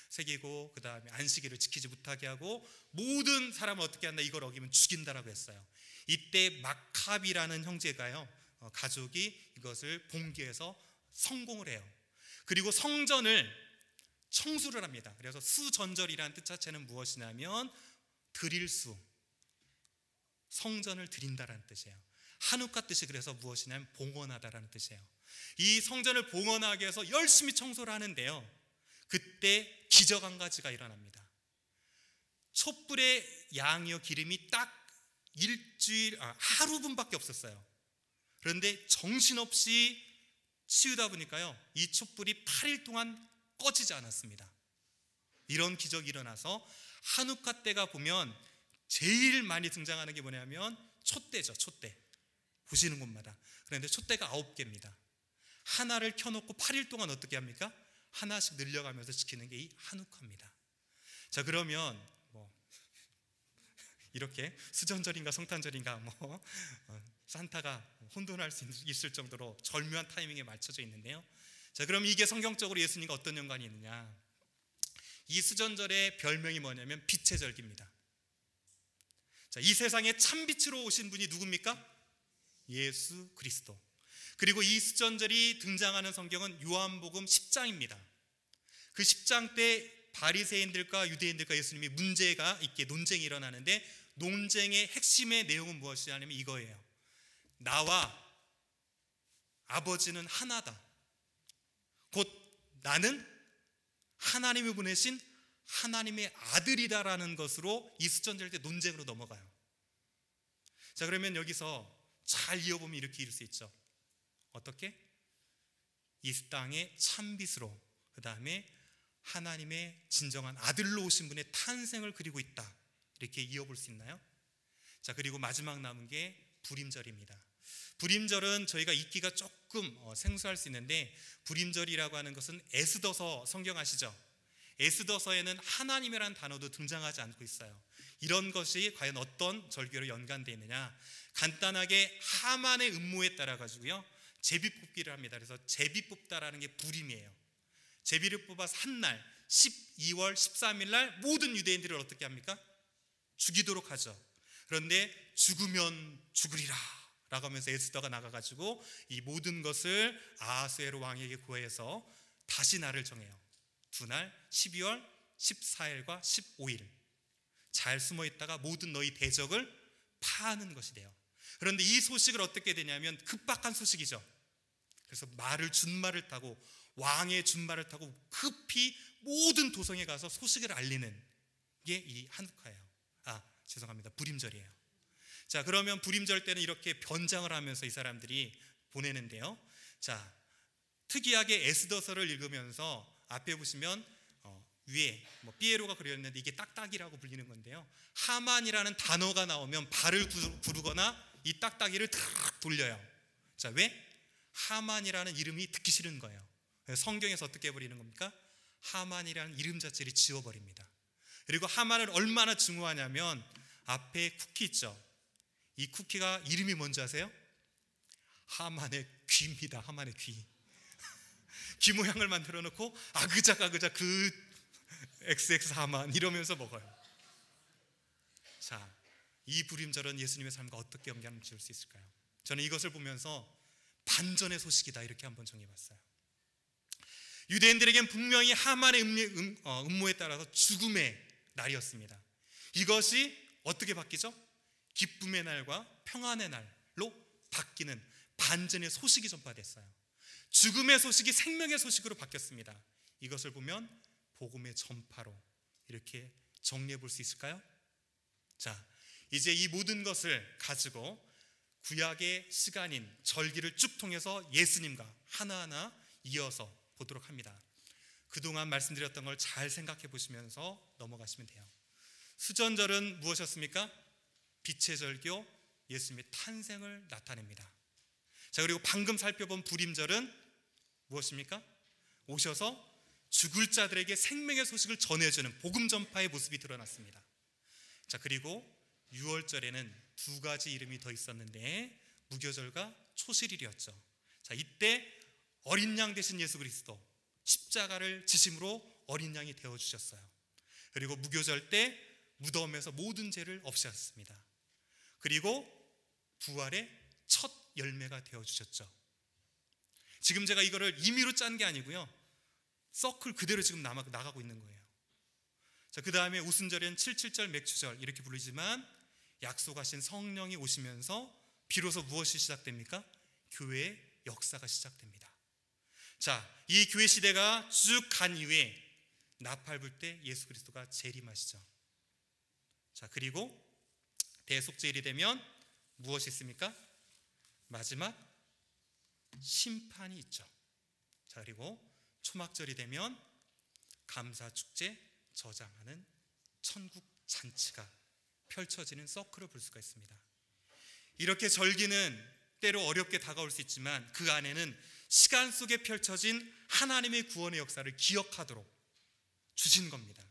새기고 그 다음에 안식일을 지키지 못하게 하고 모든 사람을 어떻게 한다, 이걸 어기면 죽인다라고 했어요. 이때 마카비라는 형제가요, 가족이 이것을 봉기해서 성공을 해요. 그리고 성전을 청수를 합니다. 그래서 수전절이라는 뜻 자체는 무엇이냐면 드릴 수, 성전을 드린다라는 뜻이에요. 한우카 뜻이 그래서 무엇이냐면 봉헌하다라는 뜻이에요. 이 성전을 봉헌하기 위해서 열심히 청소를 하는데요, 그때 기적 한 가지가 일어납니다. 촛불에 양이어 기름이 딱 하루분밖에 없었어요. 그런데 정신없이 치우다 보니까요, 이 촛불이 8일 동안 꺼지지 않았습니다. 이런 기적이 일어나서 한우카 때가 보면 제일 많이 등장하는 게 뭐냐면 촛대죠. 촛대 보시는 곳마다. 그런데 촛대가 9개입니다 하나를 켜놓고 8일 동안 어떻게 합니까? 하나씩 늘려가면서 지키는 게 이 한우카입니다. 자, 그러면 이렇게 수전절인가 성탄절인가 산타가 혼돈할 수 있을 정도로 절묘한 타이밍에 맞춰져 있는데요, 자, 그럼 이게 성경적으로 예수님과 어떤 연관이 있느냐? 이 수전절의 별명이 뭐냐면 빛의 절기입니다. 자, 이 세상에 참빛으로 오신 분이 누굽니까? 예수 그리스도. 그리고 이 수전절이 등장하는 성경은 요한복음 10장입니다. 그 10장 때 바리새인들과 유대인들과 예수님이 문제가 있게 논쟁이 일어나는데, 논쟁의 핵심의 내용은 무엇이냐면 이거예요. 나와 아버지는 하나다. 곧 나는 하나님이 보내신 하나님의 아들이다라는 것으로 이 수전절 때 논쟁으로 넘어가요. 자, 그러면 여기서 잘 이어보면 이렇게 이룰 수 있죠. 어떻게? 이 땅의 참빛으로, 그 다음에 하나님의 진정한 아들로 오신 분의 탄생을 그리고 있다, 이렇게 이어볼 수 있나요? 자, 그리고 마지막 남은 게 불임절입니다. 불임절은 저희가 읽기가 조금 생소할 수 있는데, 불임절이라고 하는 것은 에스더서 성경 아시죠? 에스더서에는 하나님이라는 단어도 등장하지 않고 있어요. 이런 것이 과연 어떤 절기로 연관되어 있느냐? 간단하게 하만의 음모에 따라 가지고요, 제비 뽑기를 합니다. 그래서 제비 뽑다라는 게 불임이에요. 제비를 뽑아서 한 날 12월 13일 날 모든 유대인들을 어떻게 합니까? 죽이도록 하죠. 그런데 죽으면 죽으리라 라고 하면서 에스더가 나가가지고 이 모든 것을 아하수에로 왕에게 구해서 다시 날을 정해요. 두 날 12월 14일과 15일 잘 숨어있다가 모든 너희 대적을 파하는 것이 돼요. 그런데 이 소식을 어떻게 되냐면 급박한 소식이죠. 그래서 준말을 타고 왕의 준말을 타고 급히 모든 도성에 가서 소식을 알리는 게 이 한우카예요. 불임절이에요. 자, 그러면 불임절 때는 이렇게 변장을 하면서 이 사람들이 보내는데요, 자, 특이하게 에스더서를 읽으면서 앞에 보시면 위에 삐에로가 그렸는데 이게 딱딱이라고 불리는 건데요, 하만이라는 단어가 나오면 발을 구르거나 이 딱딱이를 탁 돌려요. 자, 왜? 하만이라는 이름이 듣기 싫은 거예요. 성경에서 어떻게 해버리는 겁니까? 하만이라는 이름 자체를 지워버립니다. 그리고 하만을 얼마나 증오하냐면 앞에 쿠키 있죠. 이 쿠키가 이름이 뭔지 아세요? 하만의 귀입니다. 하만의 귀. 귀 모양을 만들어 놓고 아그작 그 XX 하만 이러면서 먹어요. 자, 이 불임절은 예수님의 삶과 어떻게 연관을 지을 수 있을까요? 저는 이것을 보면서 반전의 소식이다 이렇게 한번 정해봤어요. 유대인들에겐 분명히 하만의 음모에 따라서 죽음의 날이었습니다. 이것이 어떻게 바뀌죠? 기쁨의 날과 평안의 날로 바뀌는 반전의 소식이 전파됐어요. 죽음의 소식이 생명의 소식으로 바뀌었습니다. 이것을 보면 복음의 전파로 이렇게 정리해 볼 수 있을까요? 자, 이제 이 모든 것을 가지고 구약의 시간인 절기를 쭉 통해서 예수님과 하나하나 이어서 보도록 합니다. 그동안 말씀드렸던 걸 잘 생각해 보시면서 넘어가시면 돼요. 수전절은 무엇이었습니까? 빛의 절교, 예수님의 탄생을 나타냅니다. 자, 그리고 방금 살펴본 불임절은 무엇입니까? 오셔서 죽을 자들에게 생명의 소식을 전해주는 복음 전파의 모습이 드러났습니다. 자, 그리고 6월절에는 두 가지 이름이 더 있었는데 무교절과 초실일이었죠. 자, 이때 어린 양 되신 예수 그리스도 십자가를 지심으로 어린 양이 되어주셨어요. 그리고 무교절 때 무덤에서 모든 죄를 없애셨습니다. 그리고 부활의 첫 열매가 되어주셨죠. 지금 제가 이거를 임의로 짠 게 아니고요, 서클 그대로 지금 나가고 있는 거예요. 자, 그 다음에 오순절엔 77절 맥주절 이렇게 부르지만 약속하신 성령이 오시면서 비로소 무엇이 시작됩니까? 교회의 역사가 시작됩니다. 자, 이 교회 시대가 쭉 간 이후에 나팔 불 때 예수 그리스도가 재림하시죠. 자, 그리고 대속죄일이 되면 무엇이 있습니까? 마지막 심판이 있죠. 자, 그리고 초막절이 되면 감사축제 저장하는 천국 잔치가 펼쳐지는 서클을 볼 수가 있습니다. 이렇게 절기는 때로 어렵게 다가올 수 있지만 그 안에는 시간 속에 펼쳐진 하나님의 구원의 역사를 기억하도록 주신 겁니다.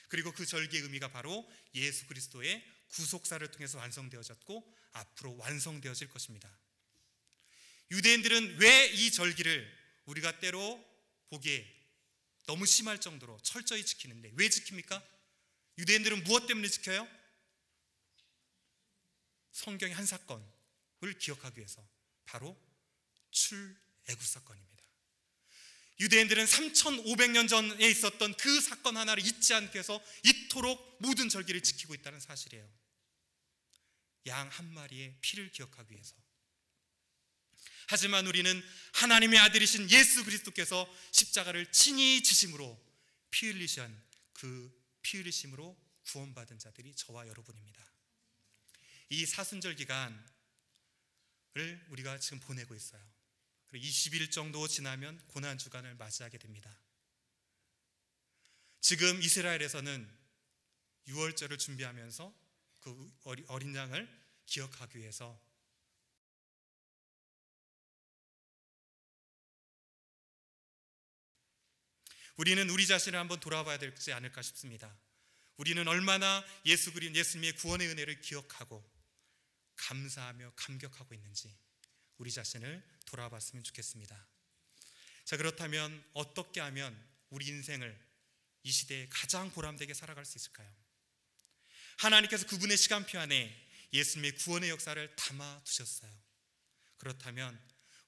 그리고 그 절기의 의미가 바로 예수 그리스도의 구속사를 통해서 완성되어졌고 앞으로 완성되어질 것입니다. 유대인들은 왜 이 절기를 우리가 때로 보기에 너무 심할 정도로 철저히 지키는데 왜 지킵니까? 유대인들은 무엇 때문에 지켜요? 성경의 한 사건을 기억하기 위해서, 바로 출애굽 사건입니다. 유대인들은 3,500년 전에 있었던 그 사건 하나를 잊지 않기 위해서 이토록 모든 절기를 지키고 있다는 사실이에요. 양 한 마리의 피를 기억하기 위해서. 하지만 우리는 하나님의 아들이신 예수 그리스도께서 십자가를 친히 지심으로 피 흘리신 그 피 흘리심으로 구원받은 자들이 저와 여러분입니다. 이 사순절 기간을 우리가 지금 보내고 있어요. 그리고 20일 정도 지나면 고난주간을 맞이하게 됩니다. 지금 이스라엘에서는 6월절을 준비하면서 그 어린 양을 기억하기 위해서 우리는 우리 자신을 한번 돌아봐야 되지 않을까 싶습니다. 우리는 얼마나 예수님의 구원의 은혜를 기억하고 감사하며 감격하고 있는지 우리 자신을 돌아봤으면 좋겠습니다. 자, 그렇다면 어떻게 하면 우리 인생을 이 시대에 가장 보람되게 살아갈 수 있을까요? 하나님께서 그분의 시간표 안에 예수님의 구원의 역사를 담아 두셨어요. 그렇다면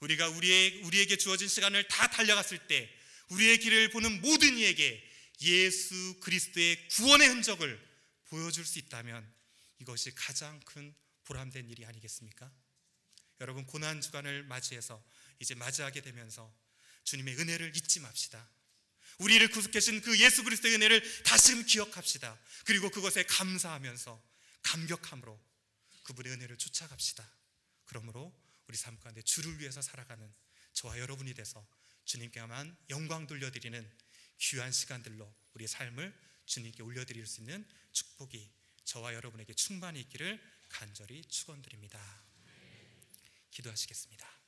우리가 우리에게 주어진 시간을 다 달려갔을 때 우리의 길을 보는 모든 이에게 예수 그리스도의 구원의 흔적을 보여줄 수 있다면 이것이 가장 큰 보람된 일이 아니겠습니까? 여러분, 고난주간을 맞이해서 이제 맞이하게 되면서 주님의 은혜를 잊지 맙시다. 우리를 구속하신 그 예수 그리스도의 은혜를 다시금 기억합시다. 그리고 그것에 감사하면서 감격함으로 그분의 은혜를 쫓아갑시다. 그러므로 우리 삶 가운데 주를 위해서 살아가는 저와 여러분이 돼서 주님께만 영광 돌려드리는 귀한 시간들로 우리의 삶을 주님께 올려드릴 수 있는 축복이 저와 여러분에게 충만히 있기를 간절히 축원드립니다. 기도하시겠습니다.